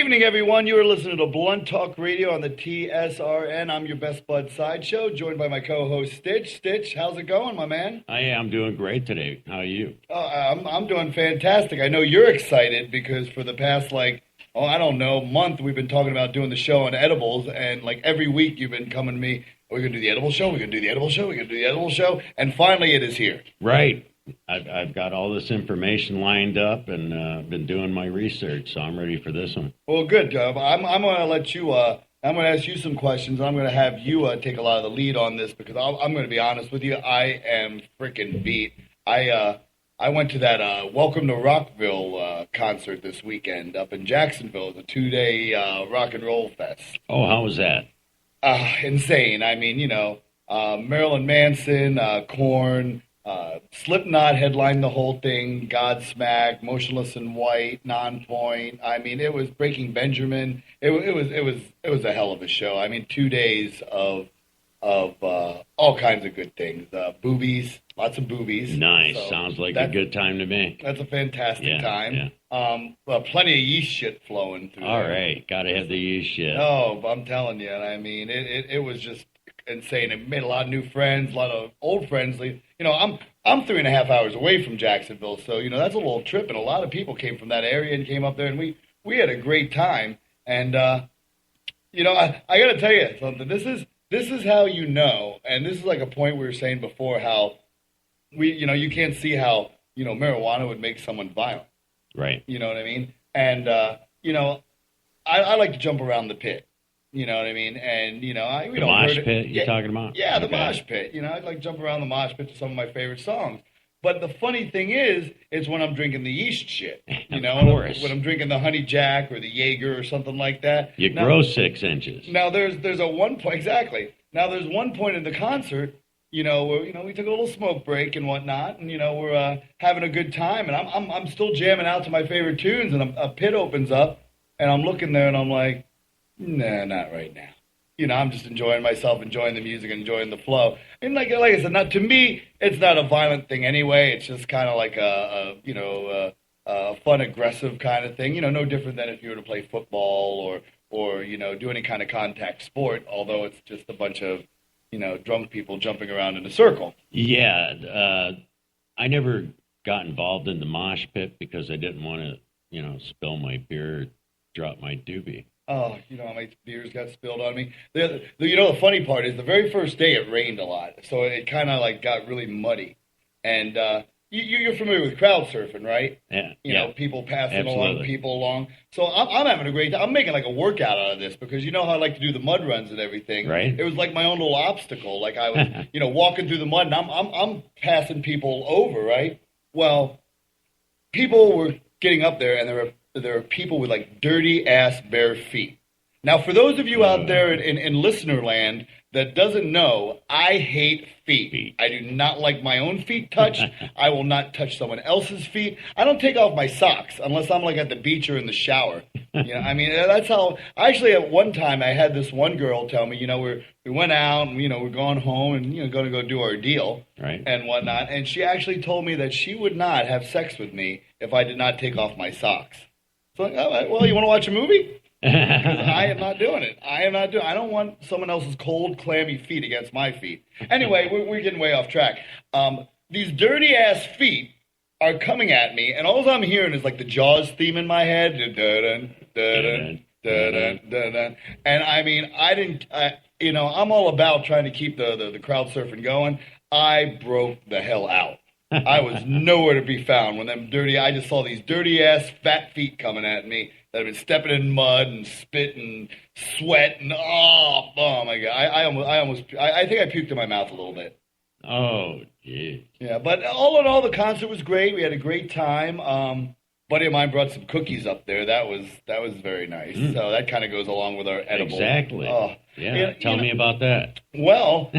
evening, everyone. You are listening to Blunt Talk Radio on the TSRN. I'm your Best Bud Sideshow, joined by my co-host Stitch. Stitch, how's it going, my man? I'm doing great today. How are you? I'm doing fantastic. I know you're excited because for the past, month, we've been talking about doing the show on edibles, and every week you've been coming to me, we're going to do the edible show, we're going to do the edible show, we're going to do the edible show, and finally it is here. Right. I've got all this information lined up and been doing my research, so I'm ready for this one. Well, good, Dub. I'm going to let you. I'm going to ask you some questions. I'm going to have you take a lot of the lead on this because I'm going to be honest with you. I am freaking beat. I went to that Welcome to Rockville concert this weekend up in Jacksonville. It's a 2-day rock and roll fest. Oh, how was that? Insane. I mean, Marilyn Manson, Korn. Slipknot headlined the whole thing. Godsmack, Motionless in White, Nonpoint. I mean, it was Breaking Benjamin. It was a hell of a show. I mean, 2 days of all kinds of good things. Boobies, lots of boobies. Nice. So sounds like a good time to me. That's a fantastic time. Yeah. Plenty of yeast shit flowing through. All there. right, gotta have the yeast shit. Oh, I'm telling you. I mean, it was just insane. It made a lot of new friends, a lot of old friends. I'm 3.5 hours away from Jacksonville, so that's a little trip, and a lot of people came from that area and came up there, and we had a great time. And I got to tell you something. This is how and this is like a point we were saying before, how you can't see how marijuana would make someone violent. Right. You know what I mean? And I like to jump around the pit. You know what I mean? And, the mosh pit you're talking about? Yeah, the mosh pit. I'd like to jump around the mosh pit to some of my favorite songs. But the funny thing is when I'm drinking the yeast shit. When I'm drinking the Honey Jack or the Jaeger or something like that. You grow 6 inches. Now, there's a one point, exactly. Now, there's one point in the concert, where, we took a little smoke break and whatnot, and, we're having a good time. And I'm still jamming out to my favorite tunes, and a pit opens up, and I'm looking there, and I'm like, nah, not right now. I'm just enjoying myself, enjoying the music, enjoying the flow. And like I said, to me, it's not a violent thing anyway. It's just kind of like a fun, aggressive kind of thing. No different than if you were to play football or do any kind of contact sport. Although it's just a bunch of drunk people jumping around in a circle. Yeah, I never got involved in the mosh pit because I didn't want to spill my beer, or drop my doobie. Oh, how my beers got spilled on me. The funny part is the very first day it rained a lot, so it kind of got really muddy. And you're familiar with crowd surfing, right? Yeah. People passing Absolutely. people along. So I'm having a great time. I'm making a workout out of this because how I like to do the mud runs and everything. Right. It was like my own little obstacle. I was, walking through the mud and I'm passing people over, right? Well, people were getting up there and there are people with dirty ass bare feet. Now, for those of you out there in listener land that doesn't know, I hate feet. I do not like my own feet touched. I will not touch someone else's feet. I don't take off my socks unless I'm at the beach or in the shower. That's how. Actually, at one time, I had this one girl tell me, we went out and we're going home and going to go do our deal, right, and whatnot. And she actually told me that she would not have sex with me if I did not take off my socks. So, all right, well, you want to watch a movie? I am not doing it. I don't want someone else's cold, clammy feet against my feet. Anyway, we're getting way off track. These dirty ass feet are coming at me, and all I'm hearing is the Jaws theme in my head. Dun, dun, dun, dun, dun. And I mean, I'm all about trying to keep the crowd surfing going. I broke the hell out. I was nowhere to be found when I just saw these dirty ass fat feet coming at me that have been stepping in mud and spit and sweat and oh my God. I think I puked in my mouth a little bit. Oh, geez. Yeah, but all in all, the concert was great. We had a great time. Buddy of mine brought some cookies up there. That was very nice. So that kind of goes along with our edible. Exactly. Oh, yeah. Tell me about that. Well,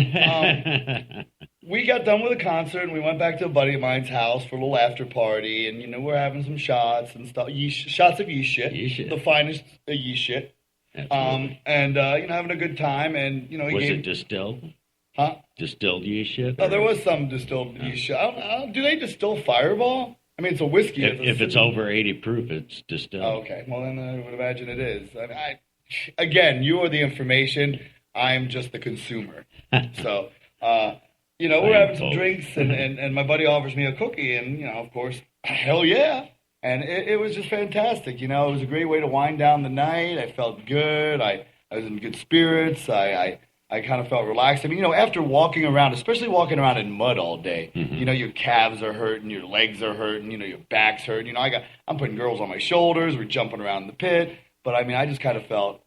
we got done with the concert and we went back to a buddy of mine's house for a little after party, and we're having some shots and stuff. Shots of yeast shit. The finest yeast shit. And having a good time. And was it distilled? Huh? Distilled yeast shit? Oh, there was some distilled yeast shit. Do they distill Fireball? I mean, it's a whiskey. If it's over 80 proof, it's distilled. Oh, okay. Well, then I would imagine it is. Again, you are the information. I'm just the consumer. So, we're having some drinks, and my buddy offers me a cookie, and, of course, hell yeah. And it was just fantastic. It was a great way to wind down the night. I felt good. I was in good spirits. I kind of felt relaxed. I mean, after walking around, especially walking around in mud all day, your calves are hurting, your legs are hurting, your back's hurting. I'm putting girls on my shoulders. We're jumping around in the pit. But, I mean, I just kind of felt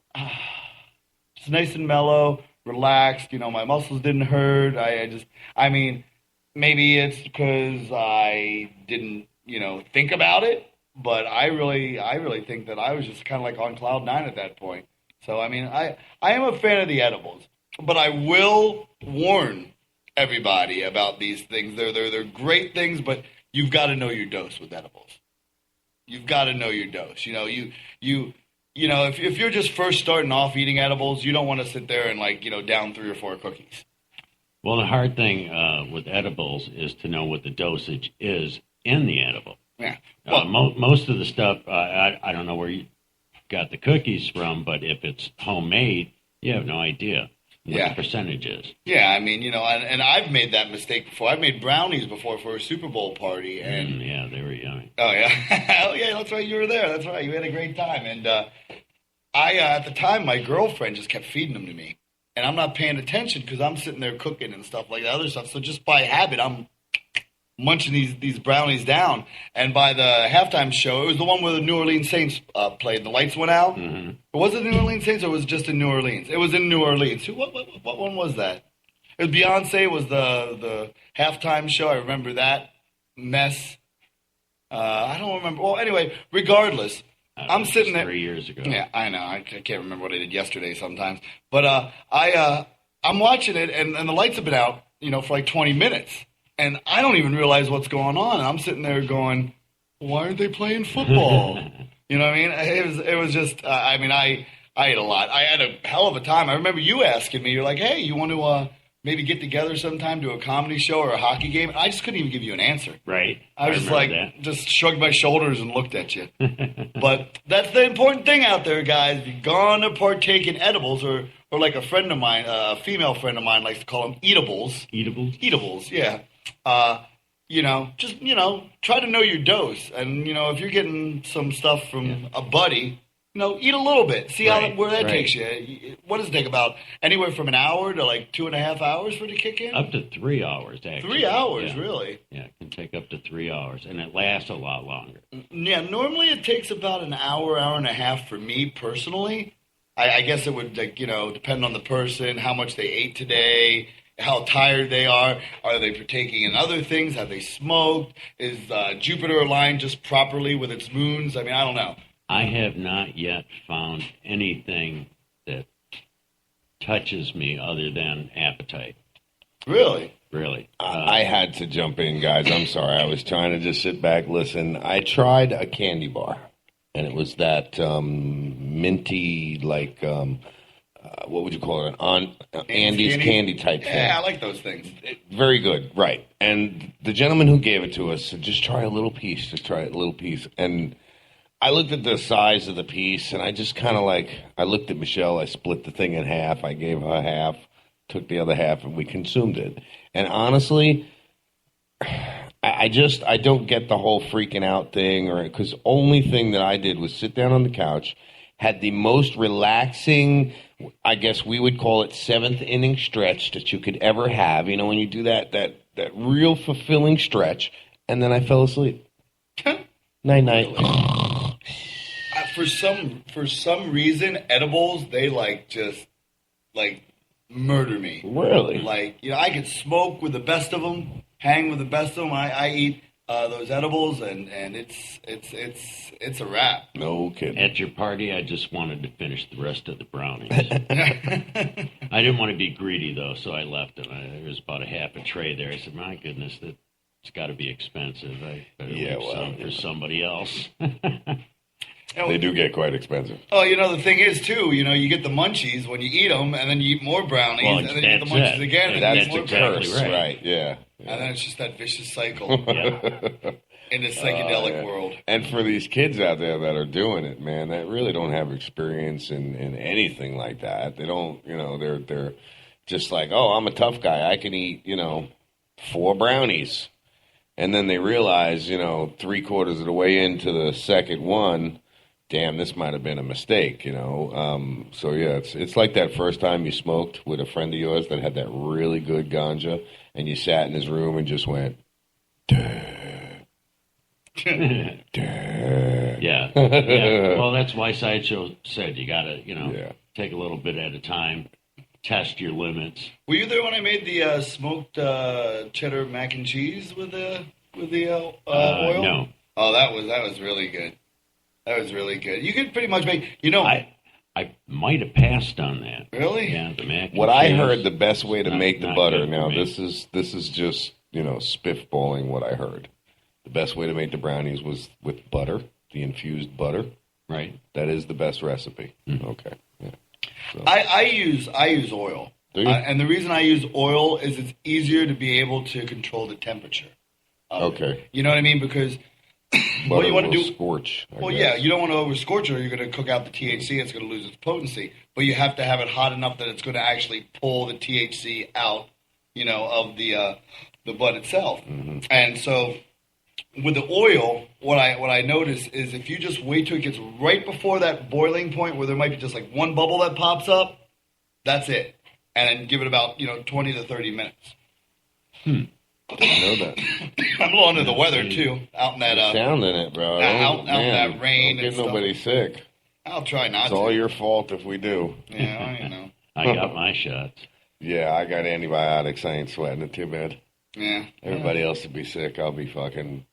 just nice and mellow, relaxed. My muscles didn't hurt. Maybe it's because I didn't, think about it. But I really think that I was just kind of like on cloud nine at that point. So, I mean, I am a fan of the edibles. But I will warn everybody about these things. They're great things, but you've got to know your dose with edibles. You've got to know your dose. If you're just first starting off eating edibles, you don't want to sit there and down 3 or 4 cookies. Well, the hard thing with edibles is to know what the dosage is in the edible. Yeah. Well, most of the stuff, I don't know where you got the cookies from, but if it's homemade, you have no idea what the percentage is. Yeah, I mean, and I've made that mistake before. I've made brownies before for a Super Bowl party. And yeah, they were yummy. Oh, yeah. Oh, yeah, that's right. You were there. That's right. You had a great time. And at the time, my girlfriend just kept feeding them to me. And I'm not paying attention because I'm sitting there cooking and stuff like that other stuff. So just by habit, I'm munching these brownies down. And by the halftime show, it was the one where the New Orleans Saints played. The lights went out. Mm-hmm. Was it the New Orleans Saints or was it just in New Orleans? It was in New Orleans. What one was that? It was Beyonce was the halftime show. I remember that mess. I don't remember. Well, anyway, regardless, I'm sitting there. 3 years ago. Yeah, I know. I can't remember what I did yesterday sometimes. But I'm watching it, and the lights have been out, for like 20 minutes. And I don't even realize what's going on. And I'm sitting there going, why aren't they playing football? You know what I mean? It was just, I ate a lot. I had a hell of a time. I remember you asking me, you're like, hey, you want to maybe get together sometime, do a comedy show or a hockey game? And I just couldn't even give you an answer. Right. I was just shrugged my shoulders and looked at you. But that's the important thing out there, guys. If you're going to partake in edibles or like a friend of mine, a female friend of mine likes to call them eatables. Eatables, yeah. Try to know your dose. And, if you're getting some stuff from a buddy, eat a little bit. See where that takes you. What does it take? About anywhere from an hour to like 2.5 hours for it to kick in? Up to 3 hours, actually. 3 hours, really? Yeah, it can take up to 3 hours, and it lasts a lot longer. Yeah, normally it takes about an hour, hour and a half for me personally. I guess it would, depend on the person, how much they ate today, how tired they are they partaking in other things, have they smoked, is Jupiter aligned just properly with its moons? I mean, I don't know. I have not yet found anything that touches me other than appetite. Really? Really. I had to jump in, guys. I'm sorry. I was trying to just sit back, listen. I tried a candy bar, and it was that minty, what would you call it? Andy's candy type thing. Yeah, I like those things. Very good, right. And the gentleman who gave it to us said, just try a little piece, And I looked at the size of the piece, and I just kind of I looked at Michelle, I split the thing in half, I gave her half, took the other half, and we consumed it. And honestly, I don't get the whole freaking out thing, because only thing that I did was sit down on the couch, had the most relaxing, I guess we would call it 7th inning stretch that you could ever have. When you do that real fulfilling stretch, and then I fell asleep. Night. For some reason, edibles, they just murder me. Really? I could smoke with the best of them, hang with the best of them. I eat those edibles, and it's a wrap. No kidding. At your party, I just wanted to finish the rest of the brownies. I didn't want to be greedy, though, so I left them. There was about a half a tray there. I said, my goodness, it's got to be expensive. I better leave some for somebody else. They do get quite expensive. Oh, the thing is, too, you get the munchies when you eat them, and then you eat more brownies, and then you get the munchies again, and that's you eat more the curse, brownies. right, yeah. And then it's just that vicious cycle. Yeah. in the psychedelic Yeah. world. And for these kids out there that are doing it, man, that really don't have experience in anything like that. They don't, they're just like, oh, I'm a tough guy. I can eat, 4 brownies. And then they realize, 3/4 of the way into the second one, damn, this might have been a mistake, So yeah, it's like that first time you smoked with a friend of yours that had that really good ganja, and you sat in his room and just went, Yeah. Well, that's why Sideshow said you got to, Yeah. take a little bit at a time, test your limits. Were you there when I made the smoked cheddar mac and cheese with the oil? No. Oh, that was really good. That was really good. You could pretty much make, I might have passed on that. Really? Yeah, the mac and What I cheese. heard, the best way to Not- make the not butter. good for Now me. this is just spiffballing what I heard. The best way to make the brownies was with butter, the infused butter. Right. That is the best recipe. Mm. Okay. Yeah. So, I use oil. Do you? And the reason I use oil is it's easier to be able to control the temperature. of it. Okay. You know what I mean? Because what butter you want to will do. scorch. I Well, guess. yeah, you don't want to overscorch it or you're going to cook out the THC. It's going to lose its potency. But you have to have it hot enough that it's going to actually pull the THC out, of the bud itself. Mm-hmm. And so with the oil, what I notice is if you just wait till it gets right before that boiling point where there might be just like one bubble that pops up, that's it. And then give it about 20 to 30 minutes. I know that. I'm a little under the weather too, out in that. Sound in it, bro. out in Man, that rain Don't and get nobody sick. I'll try not It's to. all your fault if we do. Yeah, I got my shots. Yeah, I got antibiotics. I ain't sweating it too bad. Yeah. Everybody else will be sick. I'll be fucking.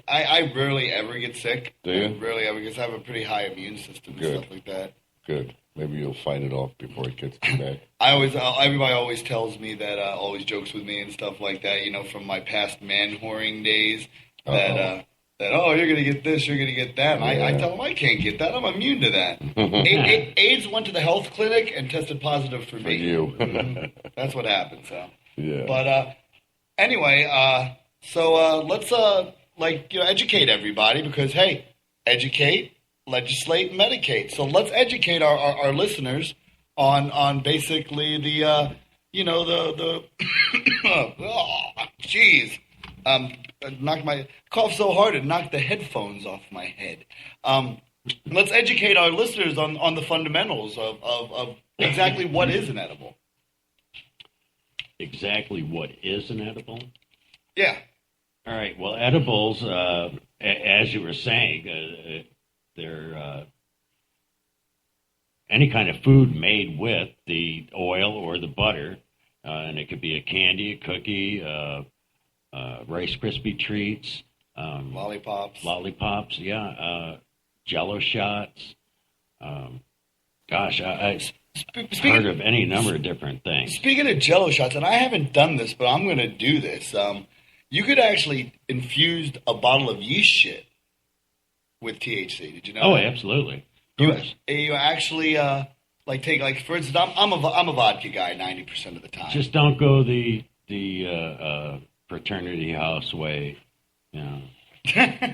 I rarely ever get sick. Do you? I rarely ever because I have a pretty high immune system and Good. stuff like that. Good. Maybe you'll fight it off before it gets too bad. Everybody always tells me that, always jokes with me and stuff like that, from my past man whoring days that you're going to get this, you're going to get that. And I Yeah. tell them I can't get that. I'm immune to that. AIDS went to the health clinic and tested positive for For me. you. That's what happened. So, Yeah. but anyway, so let's educate everybody because hey, educate, legislate, and medicate. So let's educate our listeners on basically the jeez, knocked my cough so hard it knocked the headphones off my head. Let's educate our listeners on the fundamentals of exactly what is an edible. Exactly what is an edible? Yeah. All right. Well, edibles, as you were saying, they're any kind of food made with the oil or the butter, and it could be a candy, a cookie, Rice Krispie treats, Lollipops. yeah, Jello shots. Gosh, I've Speaking heard of any number of different things. Speaking of Jello shots, and I haven't done this, but I'm going to do this. You could actually infuse a bottle of yeast shit with THC. Did you know? Oh, that? absolutely. Of You, course. you actually take for instance, I'm a vodka guy 90% of the time. Just don't go the fraternity house way. You know.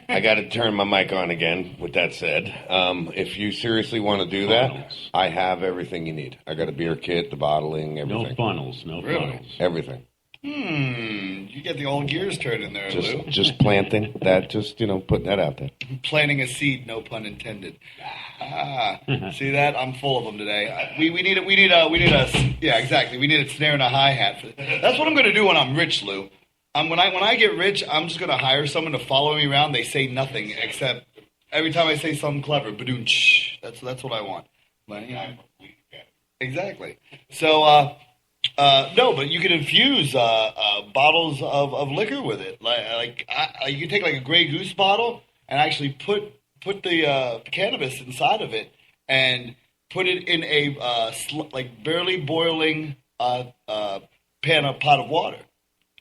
I got to turn my mic on again. With that said, if you seriously want to do that, Funnels. I have everything you need. I got a beer kit, the bottling, everything. No funnels. No Really? funnels. Everything. You get the old gears turning there, Lou. Just planting that. Just putting that out there. Planting a seed, no pun intended. See that? I'm full of them today. We need a yeah, exactly. We need a snare and a hi hat. That's what I'm going to do when I'm rich, Lou. When I get rich, I'm just going to hire someone to follow me around. They say nothing except every time I say something clever, badoonch. That's what I want. But, exactly. So no, but you can infuse bottles of liquor with it. You can take like a Grey Goose bottle and actually put the cannabis inside of it and put it in a barely boiling pot of water,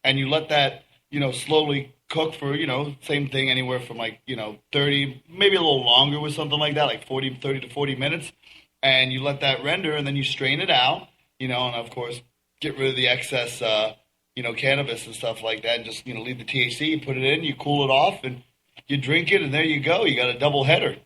and you let that slowly cook for same thing anywhere from 30, maybe a little longer with something like that, like 30 to 40 minutes, and you let that render, and then you strain it out, and of course get rid of the excess cannabis and stuff like that. And just leave the THC, you put it in, you cool it off, and you drink it, and there you go. You got a double header.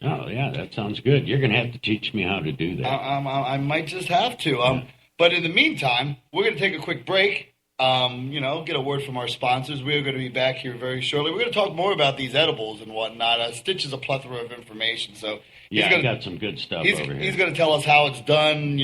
Oh yeah, that sounds good. You're going to have to teach me how to do that. I might just have to. But in the meantime, we're going to take a quick break. Get a word from our sponsors. We are going to be back here very shortly. We're going to talk more about these edibles and whatnot. Stitch is a plethora of information, so I got some good stuff over here. He's going to tell us how it's done.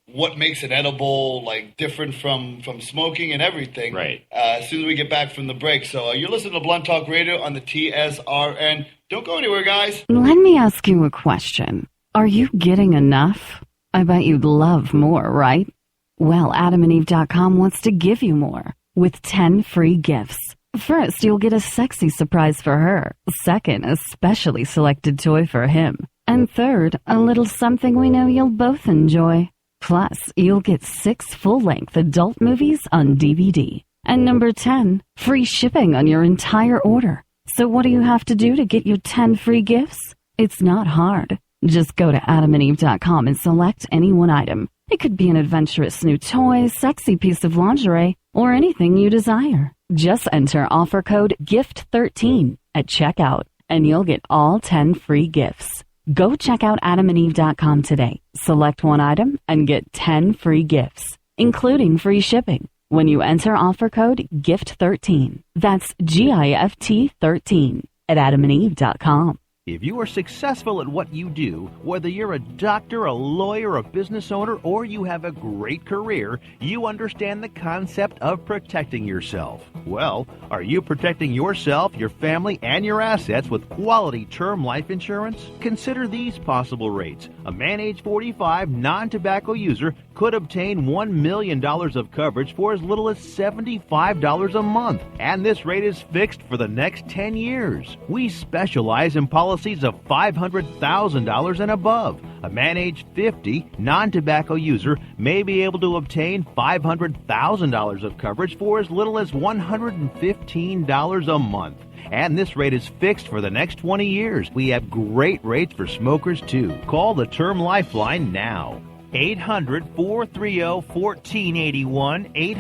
What makes an edible different from smoking and everything. Right. As soon as we get back from the break. So you're listening to Blunt Talk Radio on the TSRN. Don't go anywhere, guys. Let me ask you a question. Are you getting enough? I bet you'd love more, right? Well, AdamandEve.com wants to give you more with 10 free gifts. First, you'll get a sexy surprise for her. Second, a specially selected toy for him. And third, a little something we know you'll both enjoy. Plus, you'll get 6 full-length adult movies on DVD. And number 10, free shipping on your entire order. So what do you have to do to get your 10 free gifts? It's not hard. Just go to AdamandEve.com and select any one item. It could be an adventurous new toy, sexy piece of lingerie, or anything you desire. Just enter offer code GIFT13 at checkout, and you'll get all 10 free gifts. Go check out AdamandEve.com today. Select one item and get 10 free gifts, including free shipping, when you enter offer code GIFT13. That's GIFT 13 at AdamandEve.com. If you are successful at what you do, whether you're a doctor, a lawyer, a business owner, or you have a great career, you understand the concept of protecting yourself. Well, are you protecting yourself, your family, and your assets with quality term life insurance? Consider these possible rates. A man age 45 non-tobacco user could obtain $1 million of coverage for as little as $75 a month. And this rate is fixed for the next 10 years. We specialize in policies of $500,000 and above. A man age 50 non-tobacco user may be able to obtain $500,000 of coverage for as little as $115 a month. And this rate is fixed for the next 20 years. We have great rates for smokers, too. Call the Term Lifeline now. 800-430-1481.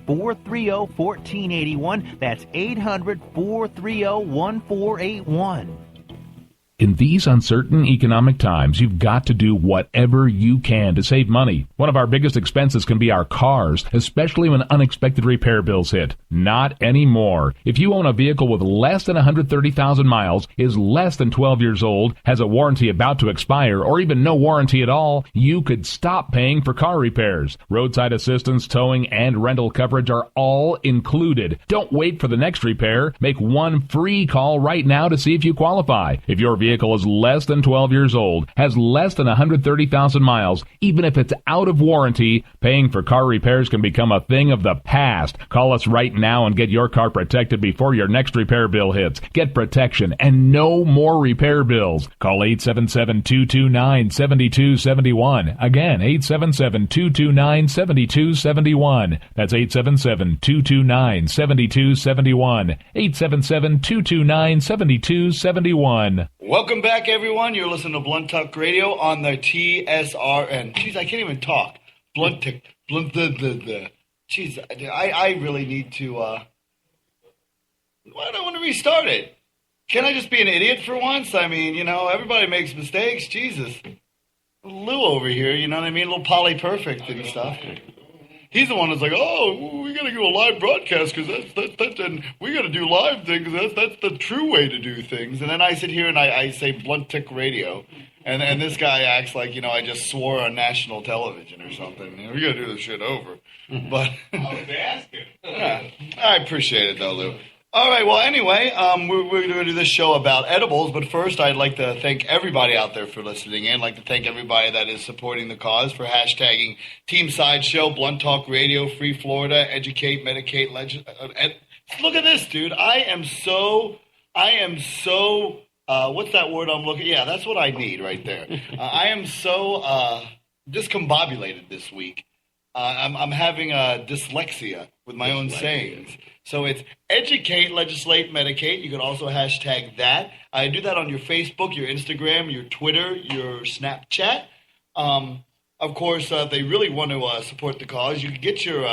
800-430-1481. That's 800-430-1481. In these uncertain economic times, you've got to do whatever you can to save money. One of our biggest expenses can be our cars, especially when unexpected repair bills hit. Not anymore. If you own a vehicle with less than 130,000 miles, is less than 12 years old, has a warranty about to expire, or even no warranty at all, you could stop paying for car repairs. Roadside assistance, towing, and rental coverage are all included. Don't wait for the next repair. Make one free call right now to see if you qualify. If your vehicle is less than 12 years old, has less than 130,000 miles, even if it's out of warranty, paying for car repairs can become a thing of the past. Call us right now and get your car protected before your next repair bill hits. Get protection and no more repair bills. Call 877-229-7271. Again, 877-229-7271. That's 877-229-7271. 877-229-7271. Welcome back, everyone. You're listening to Blunt Talk Radio on the TSRN. Jeez, I can't even talk. Blunt. Jeez, I really need to. Why do I want to restart it? Can't I just be an idiot for once? I mean, everybody makes mistakes. Jesus. Lou over here, you know what I mean? A little Polly Perfect and stuff. He's the one that's like, oh, we got to do a live broadcast because that's and we got to do live things. That's the true way to do things. And then I sit here and I say Blunt Tick Radio, and this guy acts like I just swore on national television or something. We got to do this shit over. But I was asking. Yeah, I appreciate it though, Lou. All right, well, anyway, we're going to do this show about edibles, but first I'd like to thank everybody out there for listening in. I'd like to thank everybody that is supporting the cause for hashtagging Team Sideshow, Blunt Talk Radio, Free Florida, Educate, Medicate, look at this, dude. I am so, what's that word I'm looking? Yeah, that's what I need right there. I am so discombobulated this week. I'm having dyslexia with my own sayings. So it's educate, legislate, medicate. You can also hashtag that. I do that on your Facebook, your Instagram, your Twitter, your Snapchat. Of course, they really want to support the cause. You can get your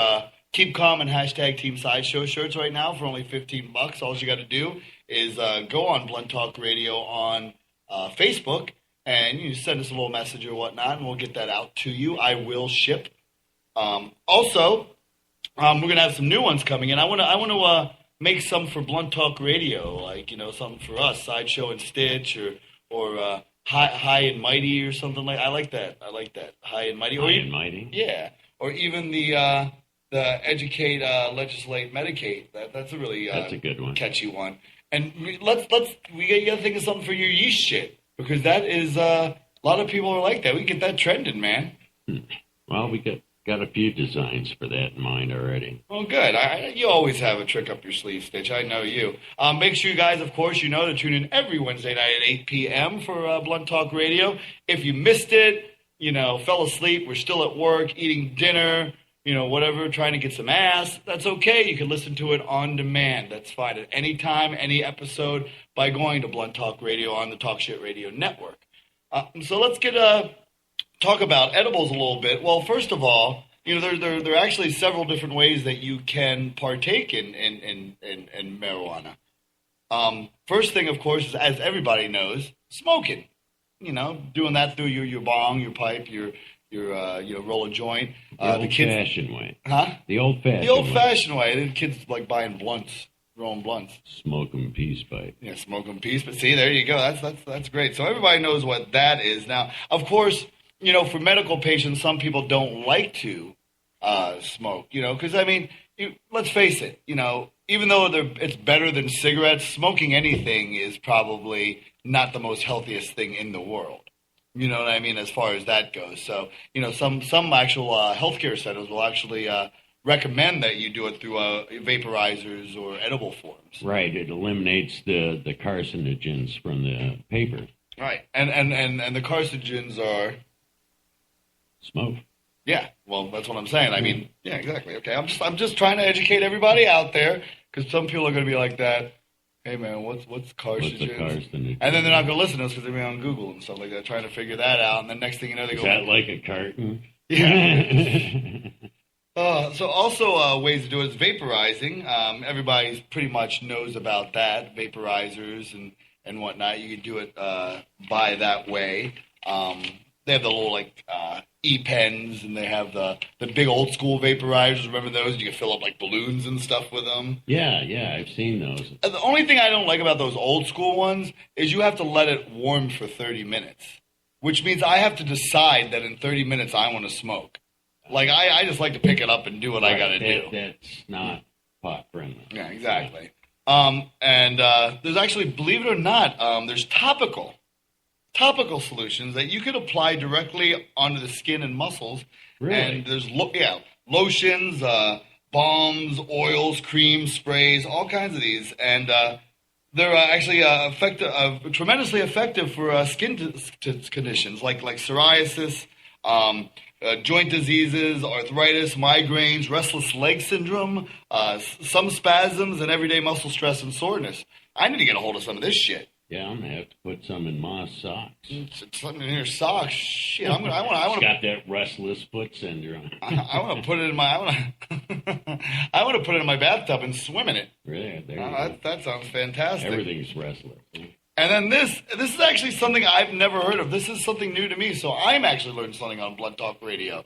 Keep Calm and hashtag Team Sideshow shirts right now for only $15. All you got to do is go on Blunt Talk Radio on Facebook, and you send us a little message or whatnot, and we'll get that out to you. I will ship. Also, we're gonna have some new ones coming in. I want to make some for Blunt Talk Radio, like something for us, Sideshow and Stitch, or High and Mighty or something like. I like that. High and Mighty. High and Mighty. Yeah, or even the Educate, Legislate, Medicate. That's a really that's a good one, catchy one. And we got to think of something for your yeast shit, because that is a lot of people are like that. We get that trending, man. Well, we got a few designs for that in mind already. Well, good. You always have a trick up your sleeve, Stitch. I know you. Make sure you guys, of course, to tune in every Wednesday night at 8 p.m. for Blunt Talk Radio. If you missed it, fell asleep, we're still at work, eating dinner, whatever, trying to get some ass, that's okay. You can listen to it on demand. That's fine at any time, any episode, by going to Blunt Talk Radio on the Talk Shit Radio Network. So let's talk about edibles a little bit. Well, first of all, there are actually several different ways that you can partake in marijuana. First thing, of course, is, as everybody knows, smoking. Doing that through your bong, your pipe, your roll a joint. The old-fashioned way. Huh? The old-fashioned way. The old-fashioned way. The kids like buying blunts, rolling blunts. Smoke 'em peace pipe. Yeah, smoke 'em peace. But see, there you go. That's great. So everybody knows what that is. Now, of course, for medical patients, some people don't like to smoke. Because let's face it. Even though it's better than cigarettes, smoking anything is probably not the most healthiest thing in the world. You know what I mean, as far as that goes. So, some actual healthcare centers will actually recommend that you do it through vaporizers or edible forms. Right. It eliminates the carcinogens from the paper. Right. And the carcinogens are smoke. Yeah. Well, that's what I'm saying. Yeah, exactly. Okay. I'm just trying to educate everybody out there, because some people are going to be like that. Hey man, what's carcinogens? What's a carcinogen? And then they're not going to listen to us because they're going to be on Google and stuff like that, trying to figure that out. And then next thing you know, they go. Is that like a carton? Yeah. So also ways to do it is vaporizing. Everybody pretty much knows about that, vaporizers and whatnot. You can do it by that way. They have the little e-pens, and they have the big old school vaporizers. Remember those? You can fill up balloons and stuff with them. Yeah, I've seen those. The only thing I don't like about those old school ones is you have to let it warm for 30 minutes, which means I have to decide that in 30 minutes I want to smoke. I just like to pick it up and do what I got to do. That's not pot friendly. Yeah, exactly. And there's actually, believe it or not, there's topical solutions that you could apply directly onto the skin and muscles. Really? And there's lotions, balms, oils, creams, sprays, all kinds of these. And they're actually tremendously effective for skin conditions like psoriasis, joint diseases, arthritis, migraines, restless leg syndrome, some spasms, and everyday muscle stress and soreness. I need to get a hold of some of this shit. Yeah, I'm gonna have to put some in my socks. It's something in your socks. Shit, I want to. Got that restless foot syndrome. I want to put it in my. I want to put it in my bathtub and swim in it. Really? That sounds fantastic. Everything's restless. And then this is actually something I've never heard of. This is something new to me, so I'm actually learning something on Blunt Talk Radio.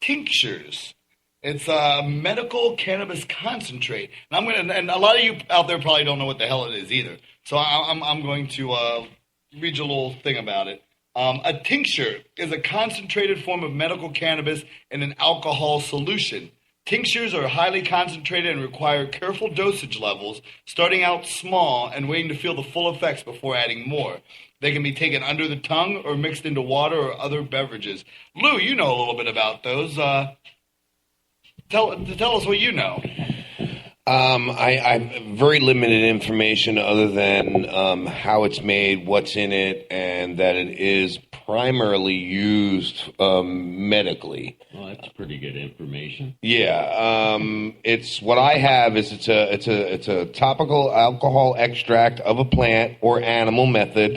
Tinctures. It's a medical cannabis concentrate, and a lot of you out there probably don't know what the hell it is either. So I'm going to read you a little thing about it. A tincture is a concentrated form of medical cannabis in an alcohol solution. Tinctures are highly concentrated and require careful dosage levels, starting out small and waiting to feel the full effects before adding more. They can be taken under the tongue or mixed into water or other beverages. Lou, you know a little bit about those. Tell us what you know. I have very limited information other than how it's made, what's in it, and that it is primarily used medically. Well, that's pretty good information. Yeah, it's what I have is it's a topical alcohol extract of a plant or animal material,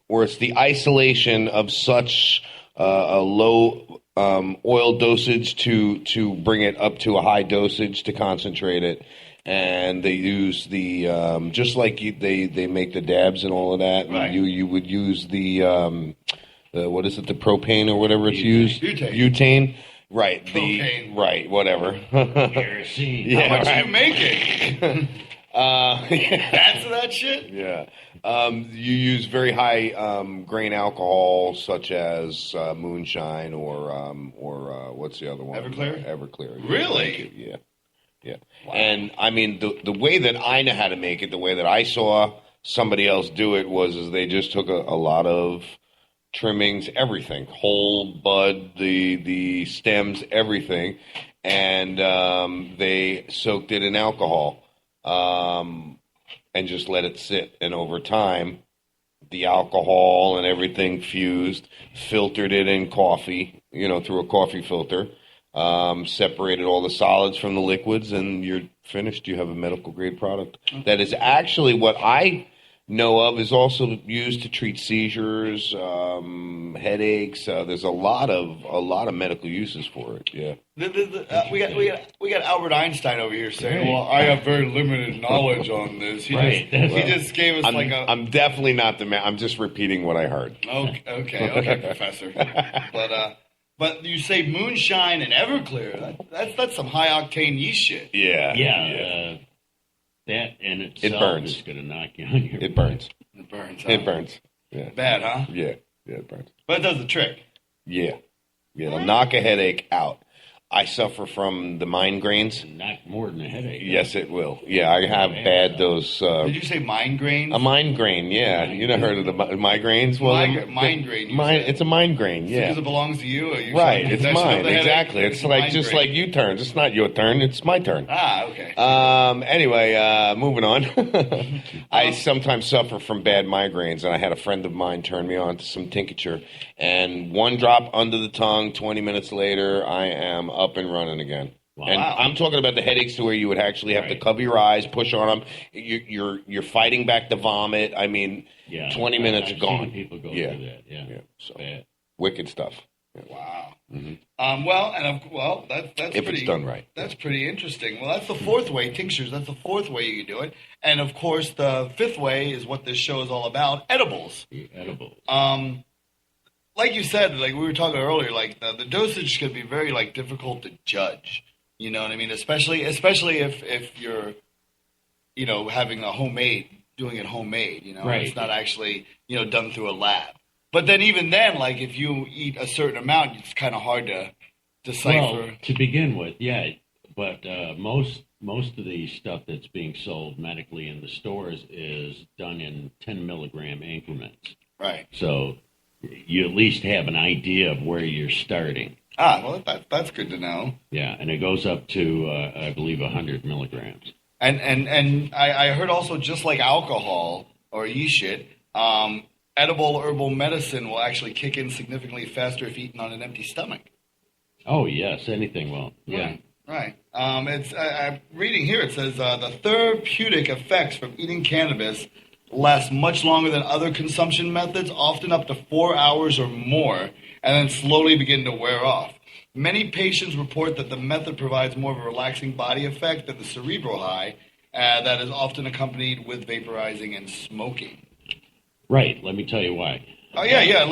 where it's the isolation of such a low oil dosage to bring it up to a high dosage to concentrate it. And they use the just like they make the dabs and all of that. Right. You would use the what is it, the propane or whatever it's used? Butane. Right. Propane. Right. Whatever. Kerosene. Yeah, How much right. do you make it? That's that shit? Yeah. You use very high grain alcohol, such as moonshine or what's the other one? Everclear? Everclear. Yeah, Really? thank you. Yeah. Yeah. Wow. And I mean, the way that I know how to make it, the way that I saw somebody else do it is they just took a lot of trimmings, everything, whole bud, the stems, everything, and they soaked it in alcohol and just let it sit. And over time, the alcohol and everything fused, filtered it in coffee, through a coffee filter. Separated all the solids from the liquids, and you're finished. You have a medical grade product that is actually what I know of is also used to treat seizures, headaches. There's a lot of medical uses for it. Yeah. We got Albert Einstein over here saying, "Well, I have very limited knowledge on this." He just gave us I'm definitely not the man. I'm just repeating what I heard. Okay, Professor. But you say moonshine and Everclear. That's some high octane yeast shit. Yeah. That in itself burns. is going to knock you on your It burns. It burns. Huh? It burns. Yeah. Bad, huh? Yeah. Yeah, it burns. But it does the trick. Yeah. It'll knock a headache out. I suffer from the migraines. Knock more than a headache. Yes, it will. Yeah, I have bad those. Did you say migraine? A migraine, yeah. You never heard of the migraines? Well, migraine. It's a migraine, yeah. Because it belongs to you? Or you Right, it's possession of mine, the headache? exactly. It's like just like U-turns. It's not your turn, it's my turn. Ah, okay. Anyway, moving on. I sometimes suffer from bad migraines, and I had a friend of mine turn me on to some tincture, and one drop under the tongue, 20 minutes later, I am up and running again. Wow. And I'm talking about the headaches to where you would actually have to cover your eyes, push on them. You're fighting back the vomit. I mean, 20 minutes I've gone. seen people go through that. Yeah. So, Bad. wicked stuff. Yeah. Wow. Mm-hmm. That's If pretty, it's done right. That's pretty interesting. Well, that's the fourth way, tinctures. That's the fourth way you can do it. And of course, the fifth way is what this show is all about: edibles. The edibles. Like you said, like we were talking earlier, like the dosage can be very difficult to judge. You know what I mean? Especially if you're, having doing it homemade. Right. It's not actually done through a lab. But then even then, if you eat a certain amount, it's kind of hard to decipher. Well, to begin with, yeah. But most of the stuff that's being sold medically in the stores is done in 10 milligram increments. Right. So you at least have an idea of where you're starting. Well, that's good to know. Yeah, and it goes up to, I believe, 100 milligrams. And I heard also, just like alcohol or yeast shit, edible herbal medicine will actually kick in significantly faster if eaten on an empty stomach. Oh, yes, anything will. Yeah. Right. I'm reading here, it says the therapeutic effects from eating cannabis last much longer than other consumption methods, often up to 4 hours or more, and then slowly begin to wear off. Many patients report that the method provides more of a relaxing body effect than the cerebral high that is often accompanied with vaporizing and smoking. Right. Let me tell you why. Oh, yeah.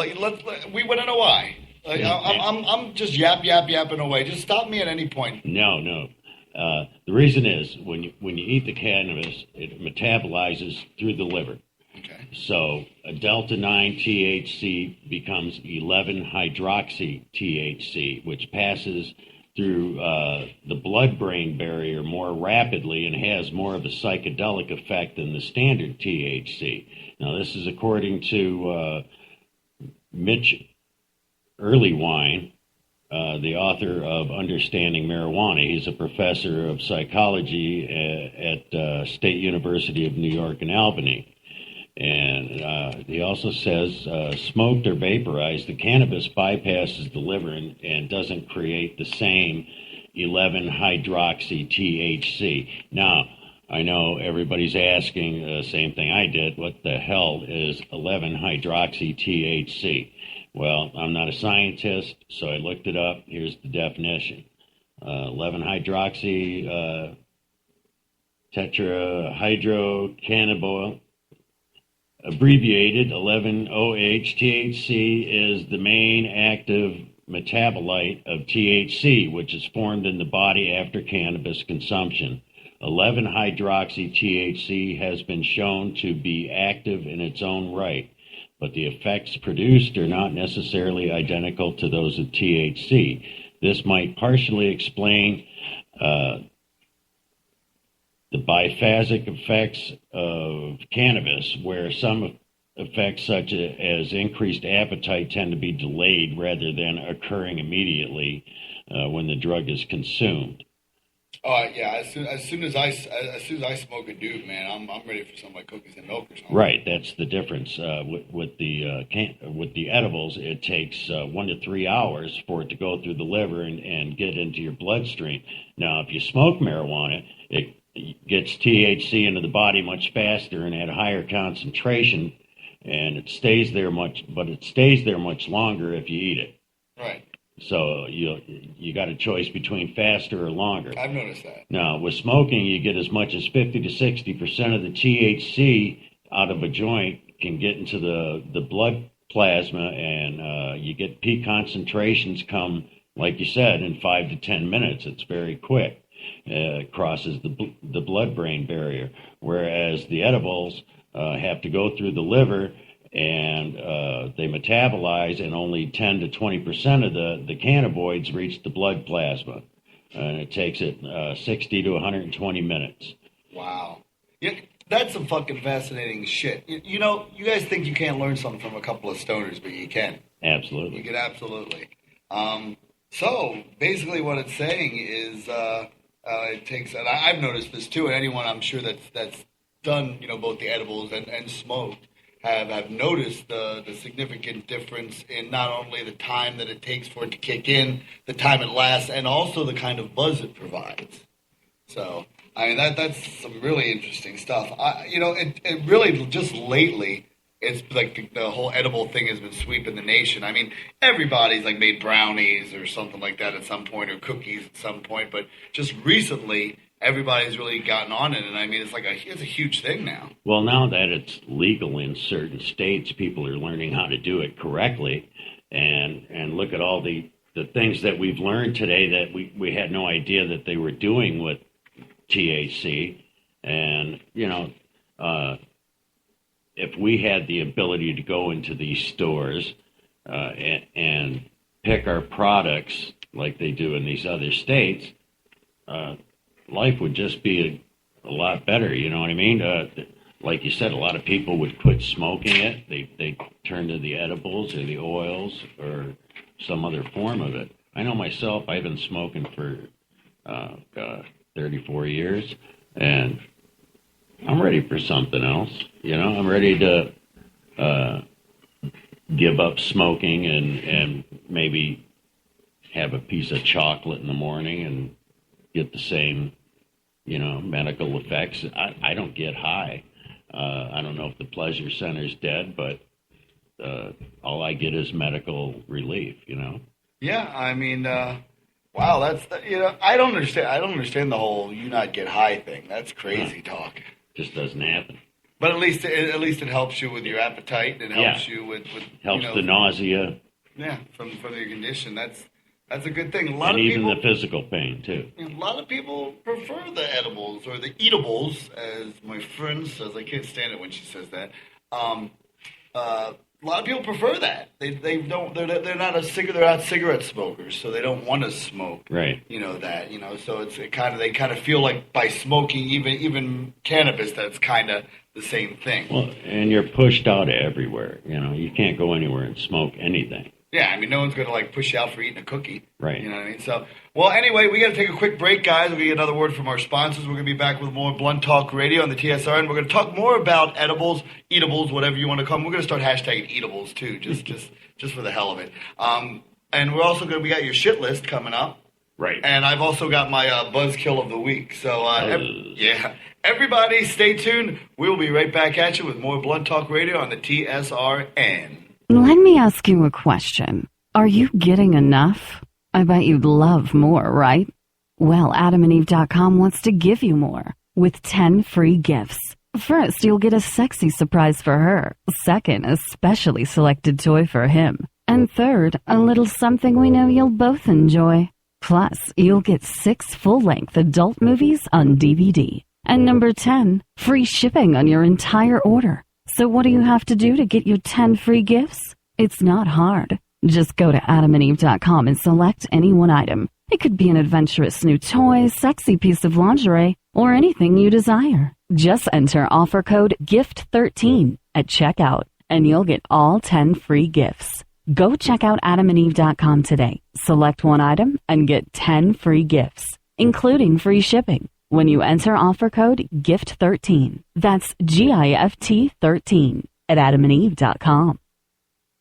We want to know why. I'm just yapping away. Just stop me at any point. No. The reason is when you eat the cannabis, it metabolizes through the liver. Okay. So a delta 9 THC becomes 11-hydroxy THC, which passes through the blood-brain barrier more rapidly and has more of a psychedelic effect than the standard THC. Now, this is according to Mitch Earlywine, the author of Understanding Marijuana. He's a professor of psychology at State University of New York in Albany. And he also says, smoked or vaporized, the cannabis bypasses the liver and doesn't create the same 11-hydroxy THC. Now, I know everybody's asking the same thing I did. What the hell is 11-hydroxy THC? Well, I'm not a scientist, so I looked it up. Here's the definition. 11-hydroxy tetrahydrocannabinol, abbreviated 11-OH. THC is the main active metabolite of THC, which is formed in the body after cannabis consumption. 11-hydroxy THC has been shown to be active in its own right, but the effects produced are not necessarily identical to those of THC. This might partially explain the biphasic effects of cannabis, where some effects such as increased appetite tend to be delayed rather than occurring immediately when the drug is consumed. Yeah. As soon as I smoke a doob, man, I'm ready for some like cookies and milk or something. Right, that's the difference. With the edibles, it takes 1 to 3 hours for it to go through the liver and get into your bloodstream. Now, if you smoke marijuana, it gets THC into the body much faster and at a higher concentration, and it stays there much longer if you eat it. Right. So you got a choice between faster or longer. I've noticed that. Now, with smoking, you get as much as 50 to 60% of the THC out of a joint can get into the blood plasma, and you get peak concentrations come, like you said, in 5 to 10 minutes. It's very quick. It crosses the blood-brain barrier, whereas the edibles have to go through the liver, and they metabolize, and only 10 to 20% of the cannabinoids reach the blood plasma, and it takes it 60 to 120 minutes. Wow. Yeah, that's some fucking fascinating shit. You know, you guys think you can't learn something from a couple of stoners, but you can. Absolutely. You can absolutely. So basically, what it's saying is it takes, and I've noticed this too, and anyone I'm sure that's done, you know, both the edibles and smoked have noticed the significant difference in not only the time that it takes for it to kick in, the time it lasts, and also the kind of buzz it provides. So, I mean, that's some really interesting stuff. It really, just lately, it's like the whole edible thing has been sweeping the nation. I mean, everybody's like made brownies or something like that at some point, or cookies at some point, but just recently, everybody's really gotten on it, and I mean, it's a huge thing now. Well, now that it's legal in certain states, people are learning how to do it correctly, and look at all the things that we've learned today that we had no idea that they were doing with THC, and if we had the ability to go into these stores and pick our products like they do in these other states, life would just be a lot better, you know what I mean? Like you said, a lot of people would quit smoking it. They turn to the edibles or the oils or some other form of it. I know myself, I've been smoking for 34 years, and I'm ready for something else. You know, I'm ready to give up smoking and maybe have a piece of chocolate in the morning and get the same, medical effects. I don't get high. I don't know if the pleasure center's dead, but all I get is medical relief, Yeah, I mean, wow, that's, I don't understand the whole you not get high thing. That's crazy talk. Just doesn't happen. But at least it helps you with your appetite. It helps you with helps the nausea. Yeah, from your condition. That's a good thing. And even the physical pain too. A lot of people prefer the edibles or the eatables, as my friend says. I can't stand it when she says that. A lot of people prefer that. They don't. They're not cigarette smokers, so they don't want to smoke. Right. So they kind of feel like by smoking even cannabis, that's kind of the same thing. Well, and you're pushed out everywhere. You can't go anywhere and smoke anything. Yeah, I mean, no one's going to push you out for eating a cookie. Right. You know what I mean? So, well, anyway, we got to take a quick break, guys. We're going to get another word from our sponsors. We're going to be back with more Blunt Talk Radio on the TSR, and we're going to talk more about edibles, eatables, whatever you want to call them. We're going to start hashtagging eatables too, just for the hell of it. And we're also we got your shit list coming up. Right. And I've also got my buzzkill of the week. So, everybody stay tuned. We'll be right back at you with more Blunt Talk Radio on the TSRN. Let me ask you a question. Are you getting enough? I bet you'd love more, right? Well, AdamandEve.com wants to give you more with 10 free gifts. First, you'll get a sexy surprise for her. Second, a specially selected toy for him. And third, a little something we know you'll both enjoy. Plus, you'll get 6 full-length adult movies on DVD. And number 10, free shipping on your entire order. So what do you have to do to get your 10 free gifts? It's not hard. Just go to AdamandEve.com and select any one item. It could be an adventurous new toy, sexy piece of lingerie, or anything you desire. Just enter offer code GIFT13 at checkout, and you'll get all 10 free gifts. Go check out AdamandEve.com today. Select one item and get 10 free gifts, including free shipping, when you enter offer code GIFT13. That's GIFT 13 at AdamandEve.com.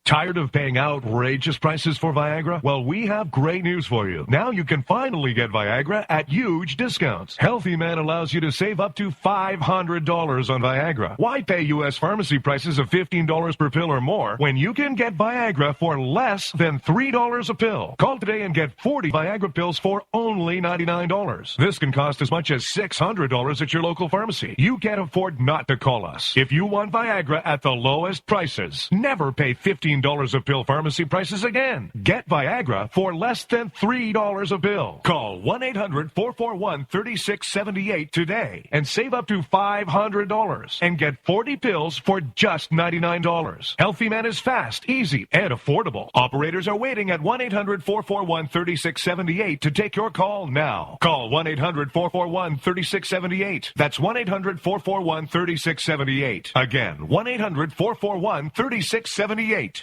Tired of paying outrageous prices for Viagra? Well, we have great news for you. Now you can finally get Viagra at huge discounts. Healthy Man allows you to save up to $500 on Viagra. Why pay U.S. pharmacy prices of $15 per pill or more when you can get Viagra for less than $3 a pill? Call today and get 40 Viagra pills for only $99. This can cost as much as $600 at your local pharmacy. You can't afford not to call us. If you want Viagra at the lowest prices, never pay $15 a pill pharmacy prices again. Get Viagra for less than $3 a pill. Call 1-800-441-3678 today and save up to $500 and get 40 pills for just $99. Healthy Man is fast, easy, and affordable. Operators are waiting at 1-800-441-3678 to take your call now. Call 1-800-441-3678. That's 1-800-441-3678. Again, 1-800-441-3678.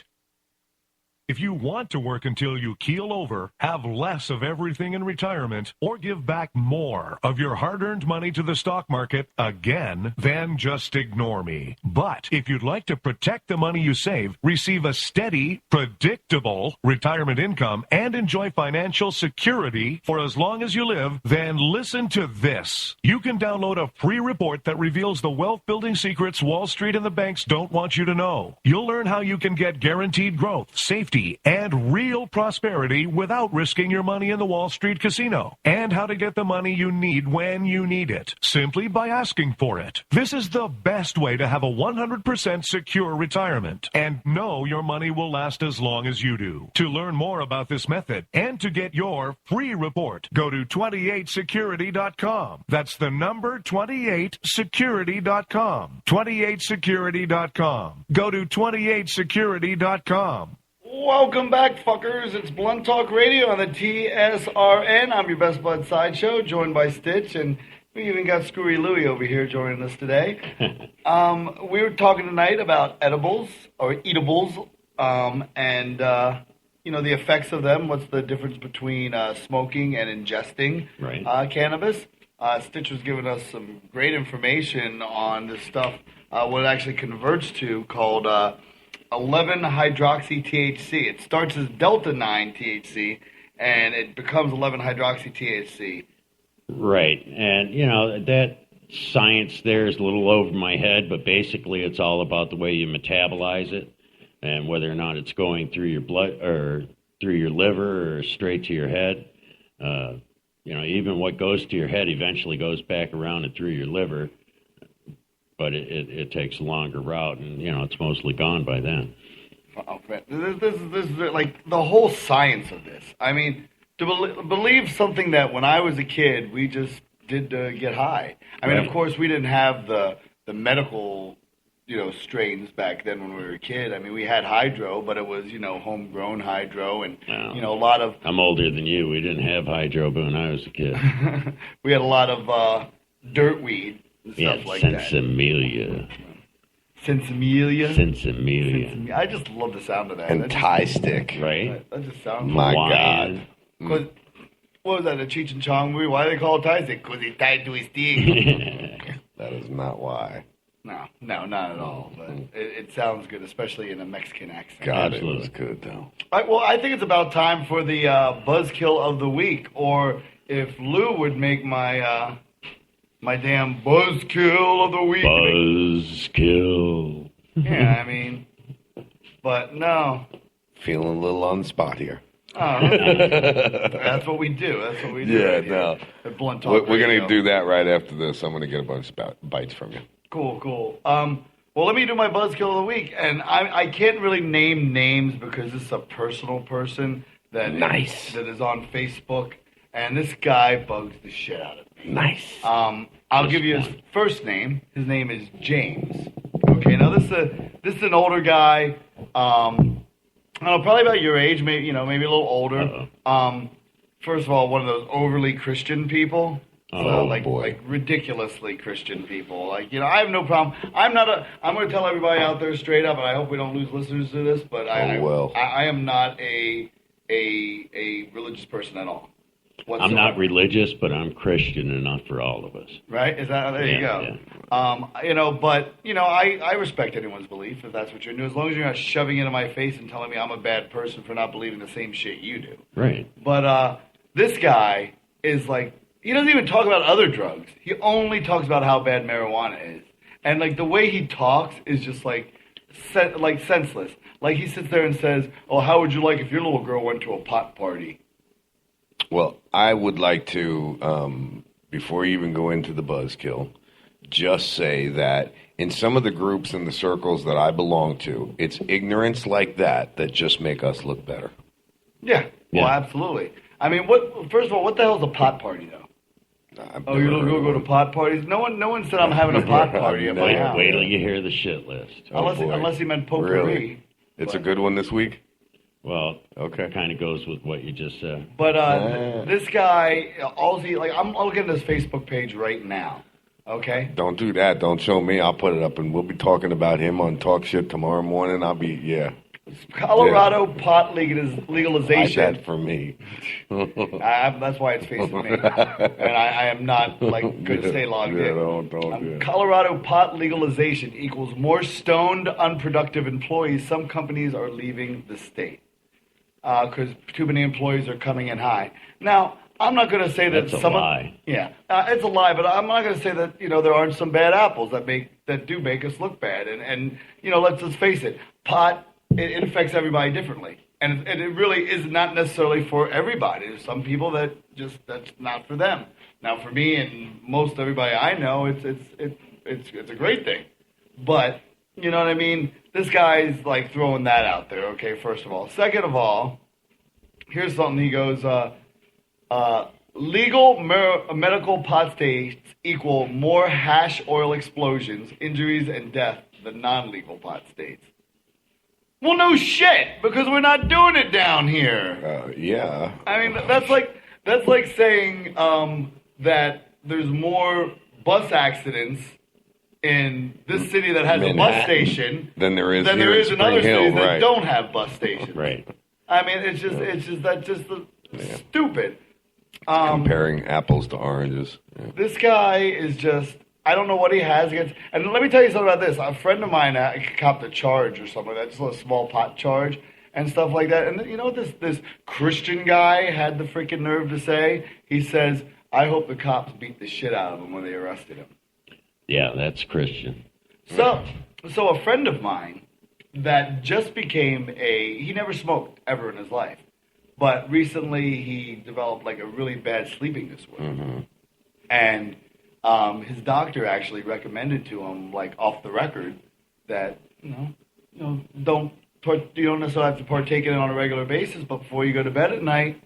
If you want to work until you keel over, have less of everything in retirement, or give back more of your hard-earned money to the stock market again, then just ignore me. But if you'd like to protect the money you save, receive a steady, predictable retirement income, and enjoy financial security for as long as you live, then listen to this. You can download a free report that reveals the wealth-building secrets Wall Street and the banks don't want you to know. You'll learn how you can get guaranteed growth, safety, and real prosperity without risking your money in the Wall Street casino, and how to get the money you need when you need it, simply by asking for it. This is the best way to have a 100% secure retirement and know your money will last as long as you do. To learn more about this method and to get your free report, go to 28security.com. That's the number 28security.com. 28security.com. Go to 28security.com. Welcome back, fuckers. It's Blunt Talk Radio on the TSRN. I'm your best bud Sideshow, joined by Stitch, and we even got Screwy Louie over here joining us today. We were talking tonight about edibles, or eatables, and the effects of them. What's the difference between smoking and ingesting cannabis? Stitch was giving us some great information on this stuff, what it actually converts to, called 11-hydroxy-THC. It starts as delta-9 THC, and it becomes 11-hydroxy-THC. Right. And, that science there is a little over my head, but basically it's all about the way you metabolize it and whether or not it's going through your blood or through your liver or straight to your head. Even what goes to your head eventually goes back around and through your liver. But it takes a longer route, and, it's mostly gone by then. Oh, this is like the whole science of this. I mean, to believe something that when I was a kid, we just did to get high. I mean, of course, we didn't have the medical, strains back then when we were a kid. I mean, we had hydro, but it was, homegrown hydro, and, a lot of... I'm older than you. We didn't have hydro when I was a kid. We had a lot of dirt weed. Stuff like Sensimilia. Sensimilia. I just love the sound of that. And tie stick. Right? That just sounds My wine. God. What was that, a Cheech and Chong movie? Why do they call it tie stick? Because he's tied to his stick. That is not why. No, not at all. But it sounds good, especially in a Mexican accent. God, it was good, though. Well, I think it's about time for the Buzzkill of the Week, or if Lou would make my damn Buzzkill of the Week. Buzzkill. Yeah, I mean, But no. Feeling a little on the spot here. Oh, that's what we do. That's what we do. Yeah, right here no. at Blunt Talk We're going Radio. to do that right after this. I'm going to get a bunch of bites from you. Cool. Well, let me do my buzzkill of the week, and I can't really name names because this is a personal person that is on Facebook, and this guy bugs the shit out of me. Nice. I'll give you his first name. His name is James. Okay, now this is an older guy. I don't know, probably about your age, maybe maybe a little older. First of all, one of those overly Christian people. Like ridiculously Christian people. Like, I have no problem. I'm going to tell everybody out there straight up, and I hope we don't lose listeners to this, but I am not a religious person at all. Whatsoever. I'm not religious, but I'm Christian enough for all of us. Right? Is that, there you go. Yeah. But I respect anyone's belief if that's what you're doing, as long as you're not shoving it in my face and telling me I'm a bad person for not believing the same shit you do. Right. But this guy is like, he doesn't even talk about other drugs. He only talks about how bad marijuana is. And, like, the way he talks is just, like senseless. Like, he sits there and says, oh, how would you like if your little girl went to a pot party? Well, I would like to, before you even go into the buzzkill, just say that in some of the groups and the circles that I belong to, it's ignorance like that just make us look better. Yeah. Well, absolutely. I mean, first of all, what the hell is a pot party, though? You don't go to pot parties? No one said I'm having a pot party at my house. Wait till you hear the shit list. Unless he meant potpourri. Really? It's a good one this week? Well, okay, kind of goes with what you just said. But this guy, I'm looking at his Facebook page right now. Okay. Don't do that. Don't show me. I'll put it up, and we'll be talking about him on Talk Shit tomorrow morning. Colorado pot legalization. Hide that for me. That's why it's facing me, and I am not going to stay logged in. Don't do it. Colorado pot legalization equals more stoned, unproductive employees. Some companies are leaving the state because too many employees are coming in high. Now, I'm not going to say that That's a lie. It's a lie, but I'm not going to say that there aren't some bad apples that do make us look bad, and let's just face it, pot. It affects everybody differently, and it really is not necessarily for everybody. There's some people that's not for them. Now, for me and most everybody I know, it's a great thing. But you know what I mean? This guy's like throwing that out there. Okay, first of all. Second of all, here's something. He goes, legal medical pot states equal more hash oil explosions, injuries, and death than non-legal pot states. Well, no shit, because we're not doing it down here. Yeah. I mean, that's like saying that there's more bus accidents in this city that has Manhattan a bus station than there is in other cities that don't have bus stations. Right. I mean, it's just stupid. Comparing apples to oranges. Yeah. This guy is just. I don't know what he has against. And let me tell you something about this. A friend of mine copped a charge or something like that, just a small pot charge and stuff like that. And you know what this Christian guy had the freaking nerve to say? He says, I hope the cops beat the shit out of him when they arrested him. Yeah, that's Christian. So a friend of mine that just became he never smoked ever in his life. But recently he developed like a really bad sleeping disorder. Mm-hmm. And his doctor actually recommended to him, like off the record, that you don't necessarily have to partake in it on a regular basis, but before you go to bed at night,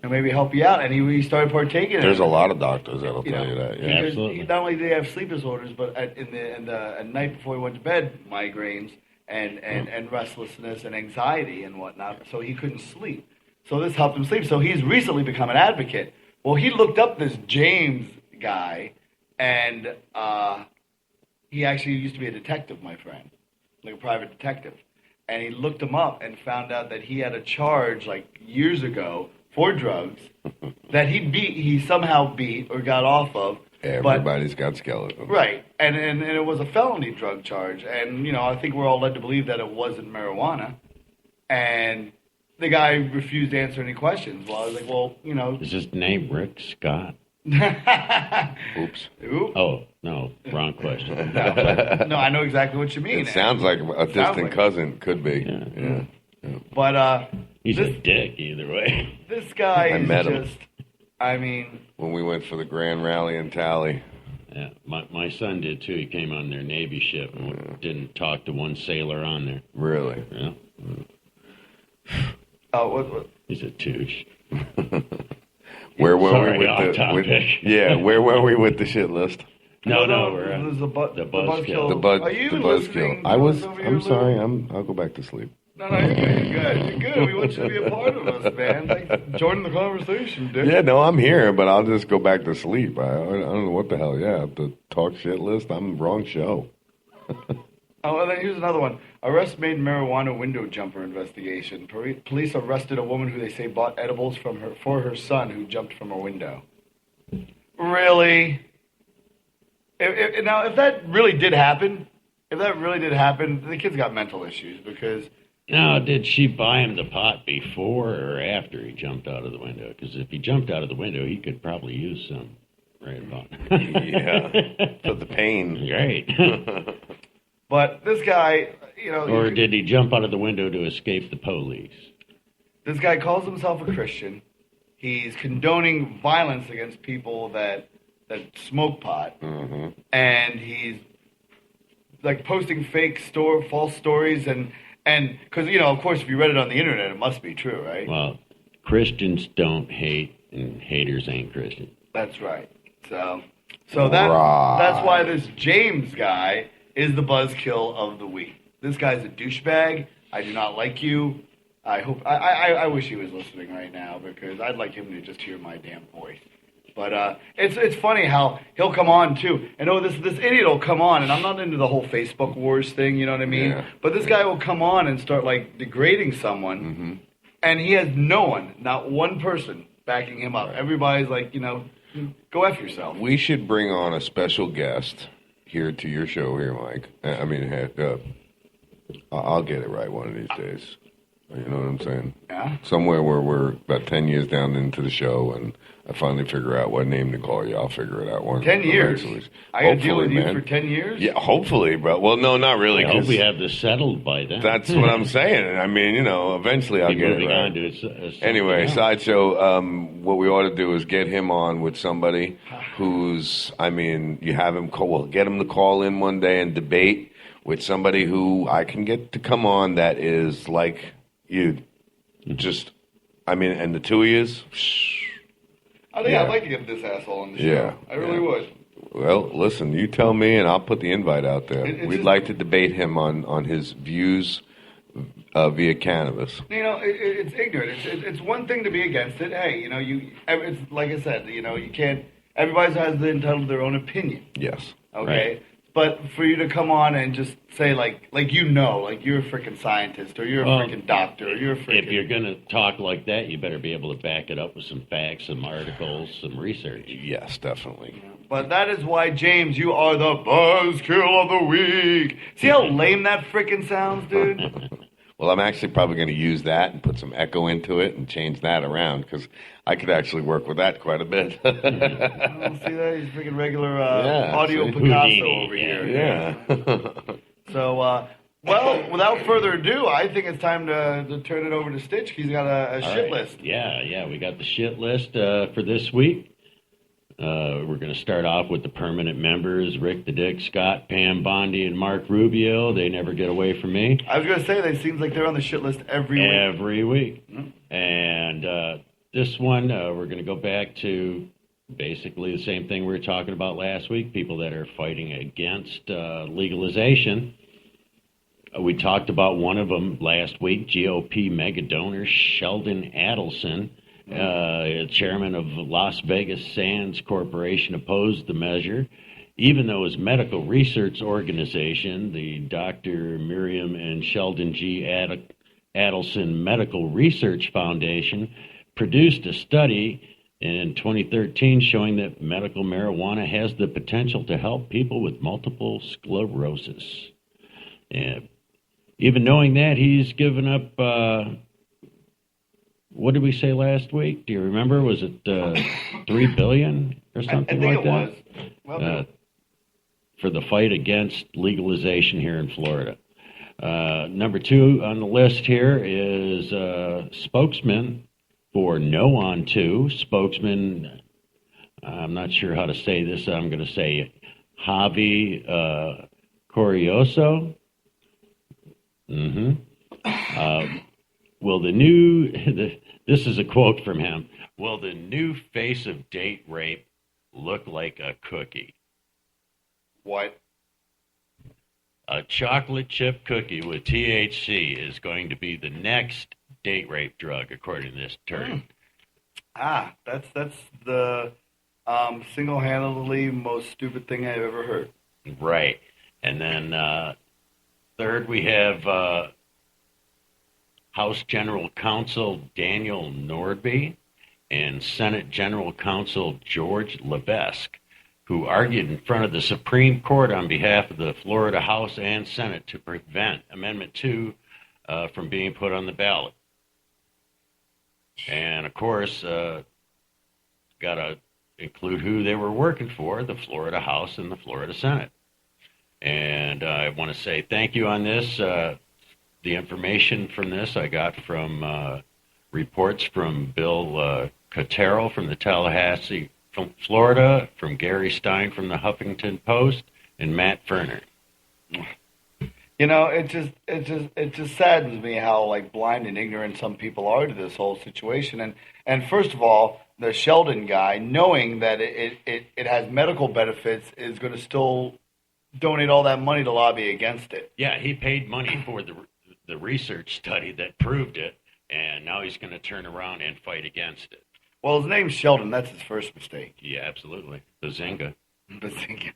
and maybe help you out. And he started partaking. There's a lot of doctors that'll tell you that. Yeah, absolutely. Not only did he have sleep disorders, but at night before he went to bed, migraines and restlessness and anxiety and whatnot. So he couldn't sleep. So this helped him sleep. So he's recently become an advocate. Well, he looked up this James guy. And he actually used to be a detective, my friend, like a private detective. And he looked him up and found out that he had a charge like years ago for drugs that he somehow beat or got off of. Everybody's got skeletons. Right. And it was a felony drug charge. And, I think we're all led to believe that it wasn't marijuana. And the guy refused to answer any questions. Well, I was like, Is his name Rick Scott? Oops. Oop. Oh, no, wrong question. No, I know exactly what you mean. It sounds like a distant like it. cousin. Could be. Yeah. Yeah. But He's this, a dick either way. this guy I is met him. just, I mean, When we went for the grand rally in Tally. Yeah, my son did too. He came on their Navy ship and didn't talk to one sailor on there. Really? Yeah, oh, what? he's a douche. Where were Sorry, we off with the? topic. Yeah, where were we with the shit list? No, It we're was the buzzkill. The buzz. Are you The listening? buzzkill. I was. Over here, I'm Lou? sorry. I'll go back to sleep. No, you're good. You're good. You're good. We want you to be a part of us, man. Thanks for joining the conversation, dude. Yeah, no, I'm here, but I'll just go back to sleep. I don't know what the hell. Yeah, the talk shit list. I'm wrong show. Oh, and then here's another one. Arrest made marijuana window jumper investigation. Police arrested a woman who they say bought edibles for her son who jumped from a window. Really? Now, if that really did happen, the kid's got mental issues because Now, did she buy him the pot before or after he jumped out of the window? Because if he jumped out of the window, he could probably use some right about. Yeah, for the pain. Right. But this guy, Or did he jump out of the window to escape the police? this guy calls himself a Christian. He's condoning violence against people that smoke pot, and he's like posting false stories, and because of course, if you read it on the internet, it must be true, right? Well, Christians don't hate, and haters ain't Christian. That's right. So Right. that's why this James guy is the buzzkill of the week. This guy's a douchebag. I do not like you. I wish he was listening right now because I'd like him to just hear my damn voice. But it's funny how he'll come on too, and this idiot will come on, and I'm not into the whole Facebook wars thing, you know what I mean? Yeah. But this guy will come on and start like degrading someone, and he has no one, not one person, backing him up. Everybody's like, go F yourself. We should bring on a special guest here to your show here, Mike. I'll get it right one of these days. You know what I'm saying? Yeah. Somewhere where we're about 10 years down into the show and I finally figure out what name to call you. I'll figure it out. 10 years? Eventually. I got to deal with you man. for 10 years? Yeah, hopefully, bro. Well, no, not really. I hope 'cause we have this settled by then. that's what I'm saying. I mean, eventually I'll Be get it moving right. on to something Anyway, else. Sideshow, what we ought to do is get him on with somebody who's, you have him get him to call in one day and debate with somebody who I can get to come on that is like you. Just, and the two of yous. I think Yeah. I'd like to get this asshole on the show. Yeah. I really would. Well, listen, you tell me and I'll put the invite out there. It's We'd just- like to debate him on his views via cannabis. It's ignorant. It's one thing to be against it. Hey, it's like I said, you can't. Everybody has the entitled to their own opinion. Yes. Okay. Right. But for you to come on and just say like you're a freaking scientist or you're a Well, freaking doctor or you're a freaking. If you're going to talk like that, you better be able to back it up with some facts, some articles, some research. Yes, definitely. But that is why, James, you are the buzzkill of the week. See how lame that freaking sounds, dude? Well, I'm actually probably going to use that and put some echo into it and change that around because I could actually work with that quite a bit. I don't see that. He's freaking regular Yeah, audio see? Picasso Houdini, over yeah. here. Yeah. So, well, without further ado, I think it's time to turn it over to Stitch. He's got a All shit right. list. Yeah, we got the shit list for this week. We're going to start off with the permanent members, Rick the Dick, Scott, Pam Bondi, and Mark Rubio. They never get away from me. I was going to say, they seems like they're on the shit list every week. Every week. And this one, we're going to go back to basically the same thing we were talking about last week, people that are fighting against legalization. We talked about one of them last week, GOP mega donor Sheldon Adelson, chairman of Las Vegas Sands Corporation, opposed the measure, even though his medical research organization, the Dr. Miriam and Sheldon G. Adelson Medical Research Foundation, produced a study in 2013 showing that medical marijuana has the potential to help people with multiple sclerosis. And even knowing that, he's given up what did we say last week? Do you remember? Was it $3 billion or something I think like it that? was. Well, for the fight against legalization here in Florida. Number 2 on the list here is spokesman for No on 2. Spokesman, I'm not sure how to say this. I'm going to say Javi Corioso. Will the new, this is a quote from him, will the new face of date rape look like a cookie? what? A chocolate chip cookie with THC is going to be the next date rape drug, according to this term. That's the single-handedly most stupid thing I've ever heard. Right. And then third, we have House General Counsel Daniel Nordby and Senate General Counsel George Levesque, who argued in front of the Supreme Court on behalf of the Florida House and Senate to prevent Amendment 2 from being put on the ballot. And, of course, got to include who they were working for, the Florida House and the Florida Senate. And I want to say thank you on this. The information from this I got from reports from Bill Cotero from the Tallahassee, from Florida, from Gary Stein from the Huffington Post, and Matt Ferner. You know, it just saddens me how like blind and ignorant some people are to this whole situation. And first of all, the Sheldon guy, knowing that it has medical benefits, is going to still donate all that money to lobby against it. Yeah, he paid money for the research study that proved it, and now he's going to turn around and fight against it. Well, his name's Sheldon. That's his first mistake. Yeah, absolutely. Bazinga. Bazinga.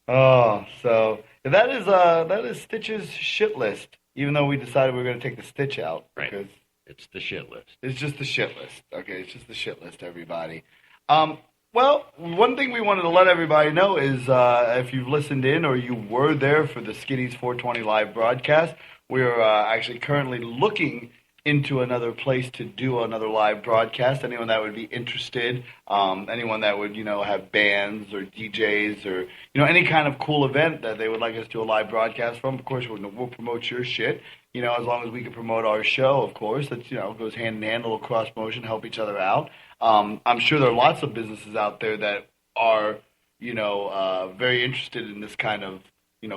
Oh, so that is Stitch's shit list. Even though we decided we were going to take the Stitch out, right? Because it's the shit list. It's just the shit list. Okay, it's just the shit list, everybody. Well, one thing we wanted to let everybody know is if you've listened in or you were there for the Skinnies 420 live broadcast, we're actually currently looking into another place to do another live broadcast. Anyone that would be interested, anyone that would, have bands or DJs or, any kind of cool event that they would like us to do a live broadcast from, of course, we'll promote your shit, as long as we can promote our show, of course. That's, goes hand in hand, a little cross promotion, help each other out. I'm sure there are lots of businesses out there that are, very interested in this kind of,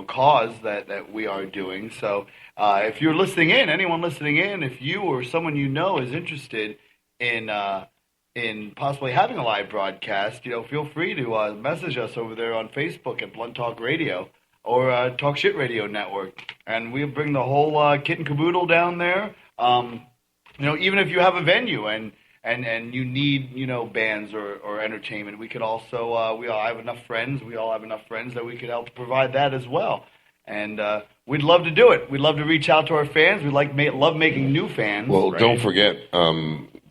cause that we are doing. So if you're listening in, anyone listening in, if you or someone is interested in possibly having a live broadcast, feel free to message us over there on Facebook at Blunt Talk Radio or Talk Shit Radio Network, and we'll bring the whole kit and caboodle down there. Even if you have a venue and you need, bands or entertainment, we could also, we all have enough friends that we could help provide that as well. And we'd love to do it. We'd love to reach out to our fans. We love making new fans. Well, right? Don't forget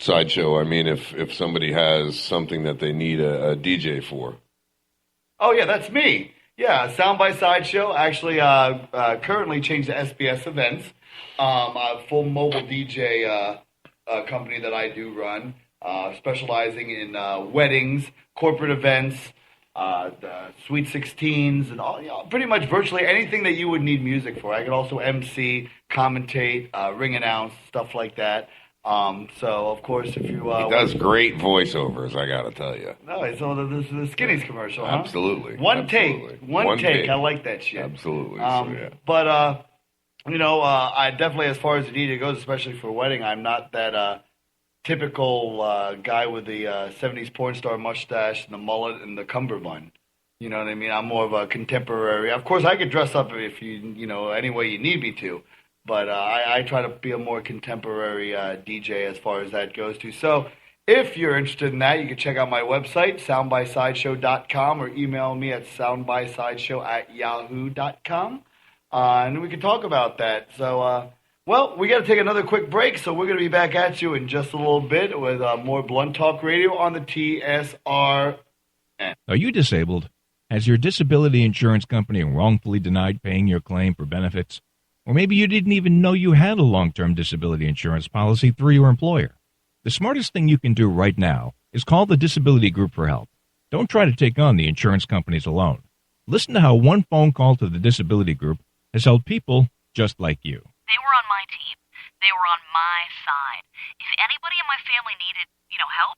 Sideshow. I mean, if somebody has something that they need a DJ for. Oh, yeah, that's me. Yeah, Sound by Sideshow. Actually, currently changed to SBS Events, a full mobile DJ company that I do run, specializing in weddings, corporate events, the Sweet 16s, and all, pretty much virtually anything that you would need music for. I could also MC, commentate, ring announce, stuff like that. So, of course, if you... he does great voiceovers, I got to tell you. No, it's all the Skinnies commercial, huh? Absolutely. One take. Take. I like that shit. Absolutely. But, I definitely, as far as the DJ goes, especially for a wedding, I'm not that typical guy with the 70s porn star mustache and the mullet and the cummerbund. You know what I mean? I'm more of a contemporary. Of course, I could dress up if any way you need me to. But I try to be a more contemporary DJ as far as that goes too. So if you're interested in that, you can check out my website, soundbysideshow.com, or email me at soundbysideshow@yahoo.com. And we can talk about that. So, we got to take another quick break, so we're going to be back at you in just a little bit with more Blunt Talk Radio on the TSR. Are you disabled? Has your disability insurance company wrongfully denied paying your claim for benefits? Or maybe you didn't even know you had a long-term disability insurance policy through your employer. The smartest thing you can do right now is call the Disability Group for help. Don't try to take on the insurance companies alone. Listen to how one phone call to the Disability Group has helped people just like you. They were on my team. They were on my side. If anybody in my family needed, help,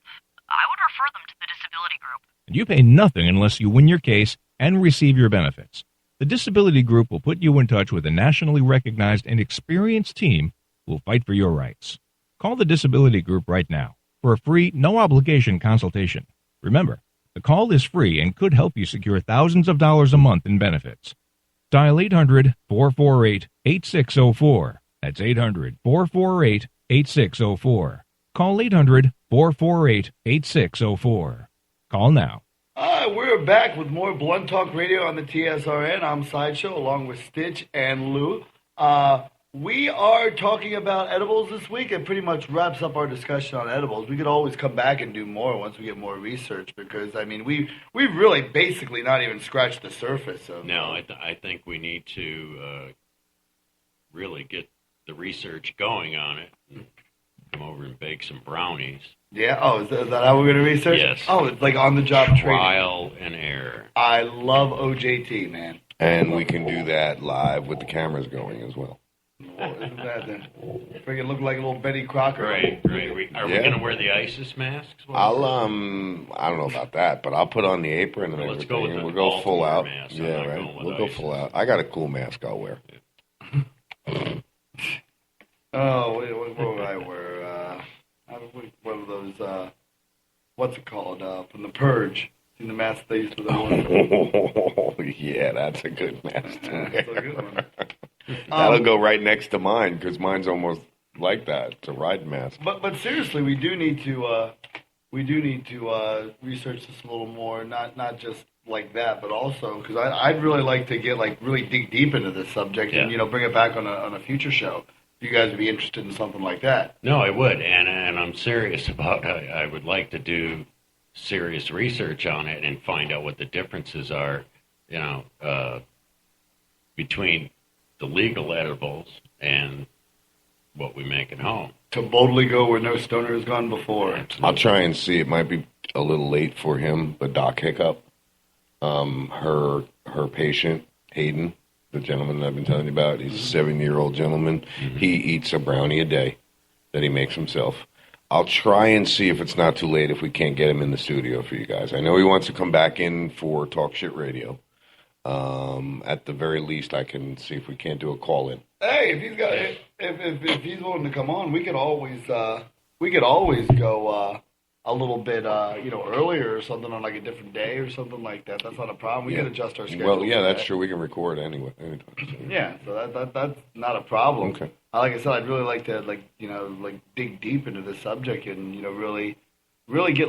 I would refer them to the Disability Group. And you pay nothing unless you win your case and receive your benefits. The Disability Group will put you in touch with a nationally recognized and experienced team who will fight for your rights. Call the Disability Group right now for a free, no-obligation consultation. Remember, the call is free and could help you secure thousands of dollars a month in benefits. Dial 800-448-8604. That's 800-448-8604. Call 800-448-8604. Call now. All right, we're back with more Blunt Talk Radio on the TSRN. I'm Sideshow along with Stitch and Lou. We are talking about edibles this week. It pretty much wraps up our discussion on edibles. We could always come back and do more once we get more research because, we've really basically not even scratched the surface of No, I think we need to really get the research going on it. Come over and bake some brownies. Yeah? Oh, is that how we're going to research? Yes. Oh, it's like on-the-job training. Trial and error. I love OJT, man. And we can do that live with the cameras going as well. Oh, isn't that freaking look like a little Betty Crocker? Right. Are we going to wear the ISIS masks? I don't know about that, but I'll put on the apron and Let's everything. go with the We'll go full out. mask. Yeah, right. We'll go full out. I got a cool mask I'll wear. Oh, what would I wear? One of those, what's it called, from The Purge. Seen the mask they used to Oh, yeah, that's a good mask to wear. That's a good one. That'll go right next to mine because mine's almost like that. It's a ride mask. But seriously, we do need to research this a little more. Not just like that, but also because I'd really like to get really dig deep into this subject and bring it back on a future show. If you guys would be interested in something like that. No, I would, and I'm serious about. I would like to do serious research on it and find out what the differences are. Between the legal edibles and what we make at home. To boldly go where no stoner has gone before. Absolutely. I'll try and see. It might be a little late for him, but Doc Hiccup, her patient, Hayden, the gentleman that I've been telling you about, he's a 70-year-old gentleman. Mm-hmm. He eats a brownie a day that he makes himself. I'll try and see if it's not too late if we can't get him in the studio for you guys. I know he wants to come back in for Talk Shit Radio. At the very least, I can see if we can't do a call in. Hey, if he's willing to come on, we could always go a little bit earlier or something on like a different day or something like that. That's not a problem. We can adjust our schedule. Well, yeah, that's true. We can record anyway. Anytime. Yeah, so that's not a problem. Okay. Like I said, I'd really like to dig deep into this subject and really get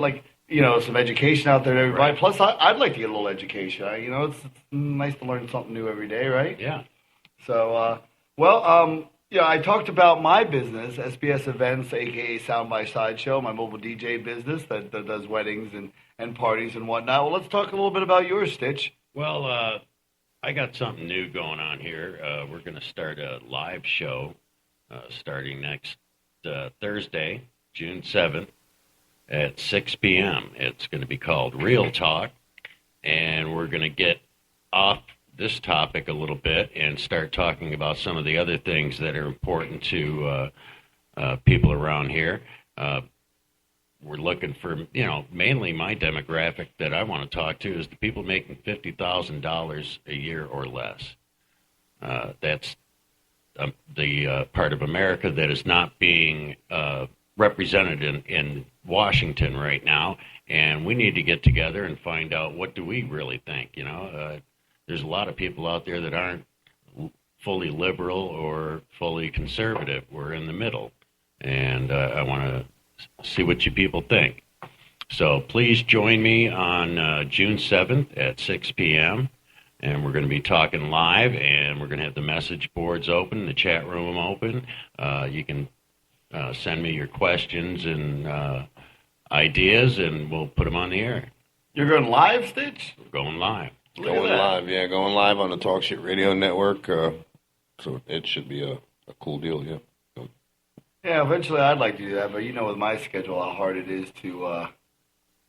some education out there to everybody. Right. Plus, I'd like to get a little education. It's nice to learn something new every day, right? Yeah. So, I talked about my business, SBS Events, a.k.a. Sound by Sideshow, my mobile DJ business that does weddings and parties and whatnot. Well, let's talk a little bit about yours, Stitch. Well, I got something new going on here. We're going to start a live show starting next Thursday, June 7th. At 6 p.m. It's going to be called Real Talk, and we're going to get off this topic a little bit and start talking about some of the other things that are important to people around here. We're looking for, mainly my demographic that I want to talk to is the people making $50,000 a year or less. That's the part of America that is not being represented in Washington right now, and we need to get together and find out what do we really think. There's a lot of people out there that aren't fully liberal or fully conservative. We're in the middle, and I want to see what you people think. So please join me on June 7th at 6 p.m., and we're going to be talking live, and we're going to have the message boards open, the chat room open. You can send me your questions and ideas, and we'll put them on the air. You're going live, Stitch? We're going live. Going live on the Talk Shit Radio Network. So it should be a cool deal, yeah. Yeah, eventually I'd like to do that, but with my schedule, how hard it is to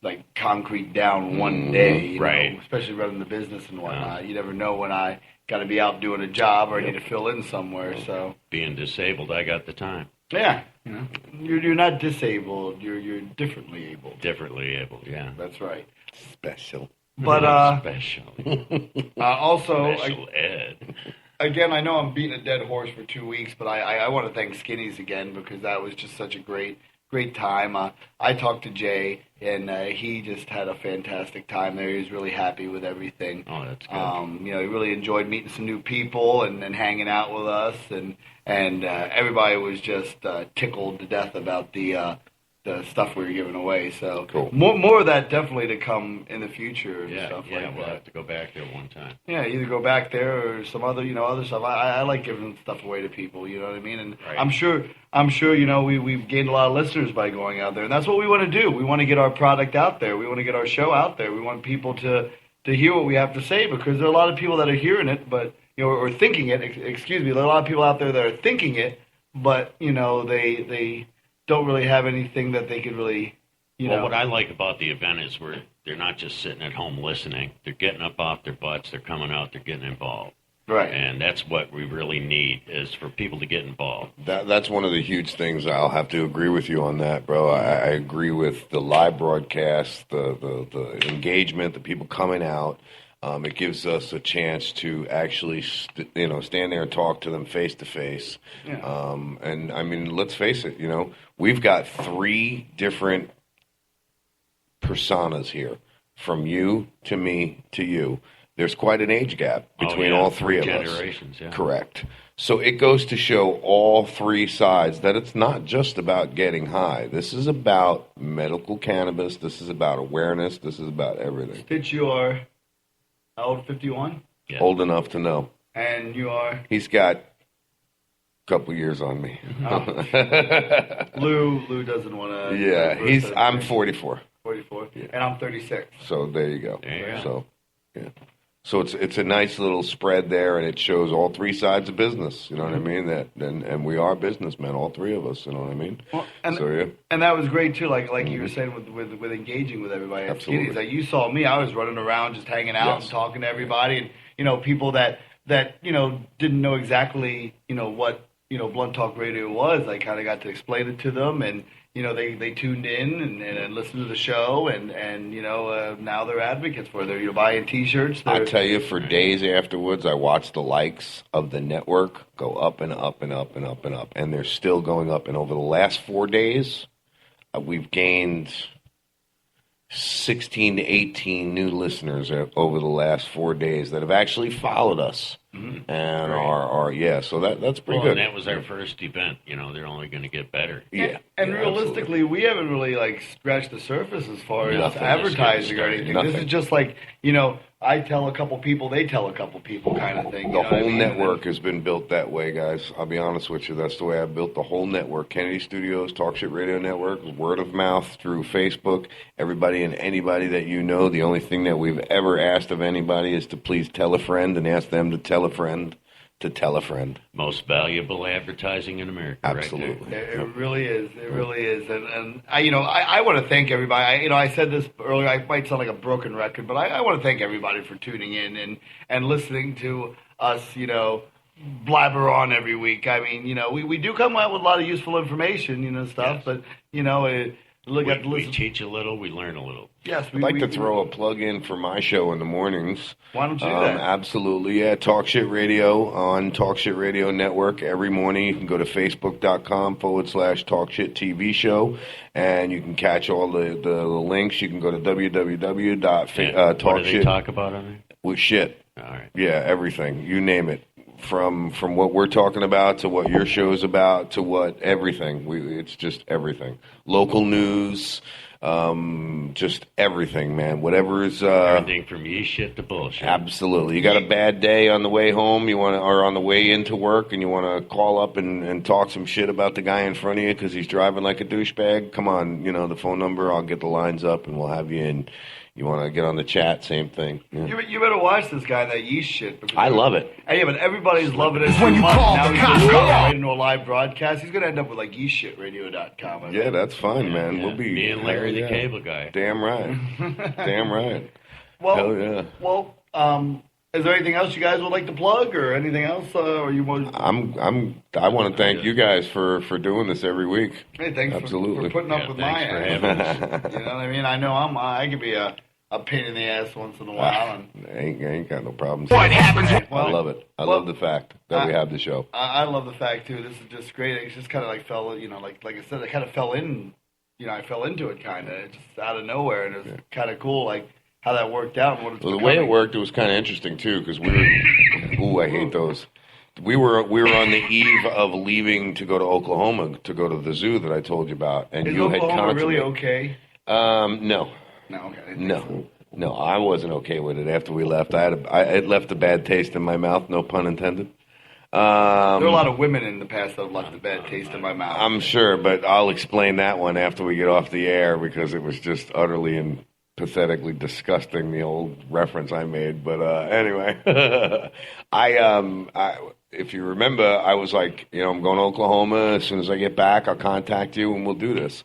like concrete down one day, you right? know, especially running the business and whatnot. You never know when I got to be out doing a job or I need to fill in somewhere. So being disabled, I got the time. Yeah, you're not disabled. You're differently able. Differently able, yeah. That's right. Special. But special. Also, special ed. Again, I know I'm beating a dead horse for 2 weeks, but I want to thank Skinnies again because that was just such a great time. I talked to Jay, and he just had a fantastic time there. He was really happy with everything. Oh, that's good. He really enjoyed meeting some new people and hanging out with us, and everybody was just tickled to death about the stuff we were giving away. So cool. More of that definitely to come in the future. And Yeah, stuff yeah, like we'll that. have to go back there one time. Yeah, either go back there or some other, other stuff. I like giving stuff away to people. You know what I mean? And Right. I'm sure, we've gained a lot of listeners by going out there, and that's what we want to do. We want to get our product out there. We want to get our show out there. We want people to hear what we have to say because there are a lot of people that are hearing it, but or thinking it. Excuse me, there are a lot of people out there that are thinking it, but they don't really have anything that they could really. Well, what I like about the event is they're not just sitting at home listening. They're getting up off their butts. They're coming out. They're getting involved. Right. And that's what we really need is for people to get involved. That's one of the huge things. I'll have to agree with you on that, bro. I agree with the live broadcast, the engagement, the people coming out. It gives us a chance to actually, stand there and talk to them face to face. And I mean, let's face it. We've got 3 different personas here, from you to me to you. There's quite an age gap between all 3 of generations, us. yeah. Correct. So it goes to show all 3 sides that it's not just about getting high. This is about medical cannabis. This is about awareness. This is about everything. Stitch, you are how old? 51. Yeah. Old enough to know. And you are He's got a couple years on me. Lou doesn't want to. Yeah, I'm 44. 44, and I'm 36. So there you go. There you go. So, yeah. So it's a nice little spread there, and it shows all 3 sides of business. You know what I mean? And we are businessmen, all 3 of us. You know what I mean? Well, and that was great too. Like you were saying with engaging with everybody. At Absolutely. Skinnies. Like you saw me, I was running around just hanging out and talking to everybody, and people that didn't know exactly what Blunt Talk Radio was. I kind of got to explain it to them, and they tuned in and listened to the show, and now they're advocates for it. They're buying T-shirts. I tell you, for days afterwards, I watched the likes of the network go up and up and up and up and up, and they're still going up. And over the last 4 days, we've gained 16 to 18 new listeners over the last 4 days that have actually followed us. And so that's pretty good. And that was our first event. They're only going to get better. Yeah. And Yeah, realistically, we haven't really scratched the surface as far as Nothing. advertising or anything. Nothing. This is just I tell a couple people, they tell a couple people kind of thing. The whole network has been built that way, guys. I'll be honest with you. That's the way I built the whole network. Kennedy Studios, Talk Shit Radio Network, word of mouth through Facebook. Everybody and anybody that you know, the only thing that we've ever asked of anybody is to please tell a friend and ask them to tell a friend to tell a friend. Most valuable advertising in America. Absolutely. Right there. It really is. It really is. And I want to thank everybody. I said this earlier. I might sound like a broken record, but I want to thank everybody for tuning in and listening to us, blabber on every week. I mean, we do come out with a lot of useful information, stuff, Yes. but, We teach a little, we learn a little. Yes, I'd like to throw a plug in for my show in the mornings. Why don't you do that? Absolutely, yeah. Talk Shit Radio on Talk Shit Radio Network every morning. You can go to facebook.com/Talk Shit TV Show, and you can catch all the links. You can go to www.talkshit. What do they talk about on there? With shit. All right. Yeah, everything. You name it. From what we're talking about to what your show is about to what everything. It's just everything. Local news, just everything, man. Whatever is Everything from yeast shit to bullshit. Absolutely. You got a bad day on the way home, or on the way into work, and you want to call up and talk some shit about the guy in front of you because he's driving like a douchebag. Come on, the phone number. I'll get the lines up, and we'll have you in. You want to get on the chat, same thing. Yeah. You better watch this guy, that yeast shit. I love it. Yeah, but everybody's loving it. When you call now the he's cops, going go! right into a live broadcast. He's going to end up with like yeastshit.radio.com. Yeah, that's fine, man. Yeah, We'll be me and Larry the yeah. cable guy. Damn right. Damn right. Well, Hell yeah. Well, is there anything else you guys would like to plug, or anything else? Or you want? I want to thank you guys for doing this every week. Hey, thanks Absolutely. for putting up with my thanks ass. for having us. You know what I mean? I know I could be a pain in the ass once in a while. And I ain't got no problems. What happens? I love it. I love the fact that we have the show. I love the fact too. This is just great. It's just kind of like like I said, I kind of fell in. I fell into it kind of just out of nowhere, and it was kind of cool, like how that worked out. And what it's Well, the becoming. way it worked, it was kind of interesting too, because we were. Ooh, I hate those. We were on the eve of leaving to go to Oklahoma to go to the zoo that I told you about, and Is you had Oklahoma contacted really me. okay? No. No, okay. I didn't think so. No, I wasn't okay with it after we left. It left a bad taste in my mouth, no pun intended. There are a lot of women in the past that have left a bad taste in my mouth. I'm sure, but I'll explain that one after we get off the air because it was just utterly and pathetically disgusting, the old reference I made. But anyway, if you remember, I was like, I'm going to Oklahoma. As soon as I get back, I'll contact you and we'll do this.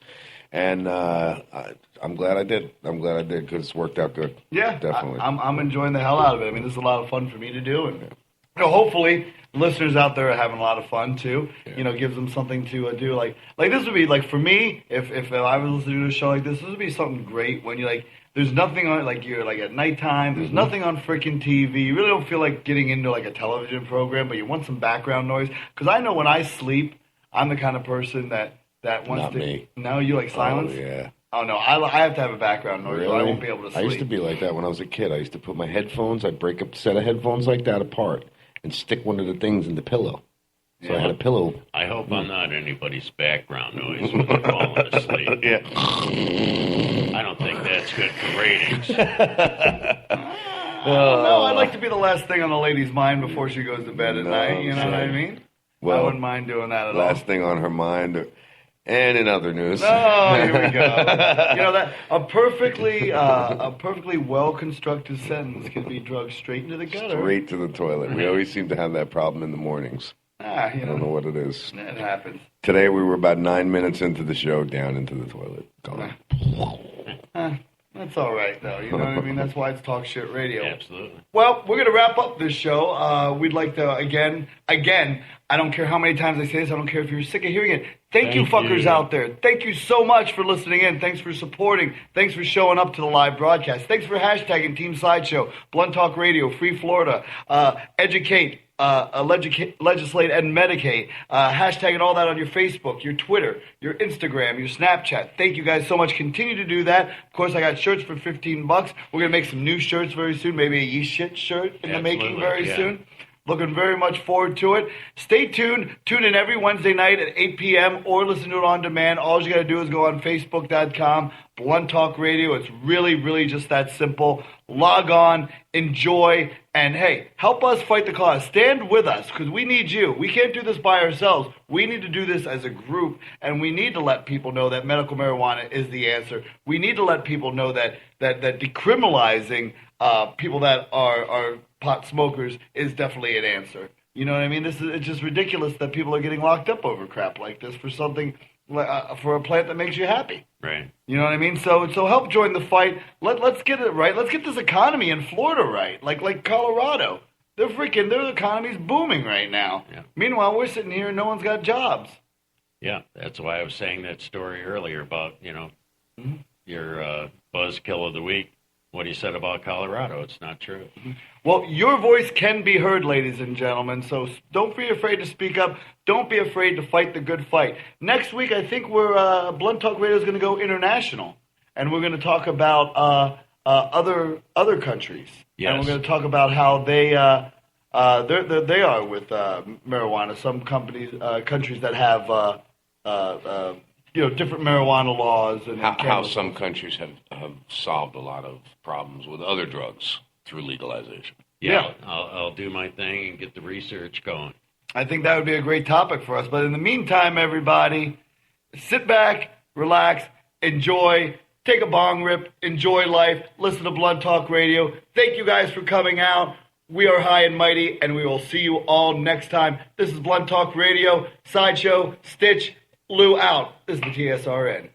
And I'm glad I did. Because it's worked out good. Yeah, definitely. I'm enjoying the hell out of it. I mean, this is a lot of fun for me to do, and hopefully listeners out there are having a lot of fun too. Yeah. Gives them something to do. Like this would be like for me, if I was listening to a show like this would be something great when there's nothing on, like you're like at nighttime. There's nothing on freaking TV. You really don't feel like getting into like a television program, but you want some background noise. Because I know when I sleep, I'm the kind of person that wants Not to. me. No, you like silence? Oh, yeah. Oh no, I have to have a background noise, or I won't be able to sleep. I used to be like that when I was a kid. I used to put my headphones, I'd break up a set of headphones like that apart and stick one of the things in the pillow. So I had a pillow. I hope I'm not anybody's background noise when they're falling asleep. Yeah. I don't think that's good for ratings. No, I'd like to be the last thing on the lady's mind before she goes to bed at night. You know what I mean? Well, I wouldn't mind doing that at all. Last thing on her mind. And in other news. Oh, here we go. That a perfectly well constructed sentence can be drugged straight into the gutter. Straight to the toilet. We always seem to have that problem in the mornings. I don't know what it is. It happens. Today we were about 9 minutes into the show, down into the toilet. Gone. That's all right, though. You know what I mean? That's why it's Talk Shit Radio. Absolutely. Well, we're going to wrap up this show. We'd like to, again, I don't care how many times I say this. I don't care if you're sick of hearing it. Thank you fuckers out there. Thank you so much for listening in. Thanks for supporting. Thanks for showing up to the live broadcast. Thanks for hashtagging Team Sideshow, Blunt Talk Radio, Free Florida, Educate, Legislate, and Medicate. Hashtagging all that on your Facebook, your Twitter, your Instagram, your Snapchat. Thank you guys so much. Continue to do that. Of course, I got shirts for $15. We're going to make some new shirts very soon. Maybe a Yeast Shit shirt in the making very soon. Looking very much forward to it. Stay tuned. Tune in every Wednesday night at 8 p.m. or listen to it on demand. All you got to do is go on Facebook.com, Blunt Talk Radio. It's really, really just that simple. Log on, enjoy, and hey, help us fight the cause. Stand with us because we need you. We can't do this by ourselves. We need to do this as a group, and we need to let people know that medical marijuana is the answer. We need to let people know that decriminalizing people that are pot smokers is definitely an answer. You know what I mean? It's just ridiculous that people are getting locked up over crap like this for something, for a plant that makes you happy. Right. You know what I mean? So help join the fight. Let's get it right. Let's get this economy in Florida right. Like Colorado. Their economy's booming right now. Yeah. Meanwhile, we're sitting here and no one's got jobs. Yeah, that's why I was saying that story earlier about, your buzzkill of the week. What he said about Colorado, it's not true. Well, your voice can be heard, ladies and gentlemen, so don't be afraid to speak up. Don't be afraid to fight the good fight. Next week, I think Blunt Talk Radio is going to go international, and we're going to talk about other countries. Yes. And we're going to talk about how they are with marijuana. Some countries that have different marijuana laws and how some countries have solved a lot of problems with other drugs through legalization. Yeah. I'll do my thing and get the research going. I think that would be a great topic for us. But in the meantime, everybody, sit back, relax, enjoy, take a bong rip, enjoy life, listen to Blunt Talk Radio. Thank you guys for coming out. We are high and mighty, and we will see you all next time. This is Blunt Talk Radio, Sideshow, Stitch, Lou out. This is the TSRN.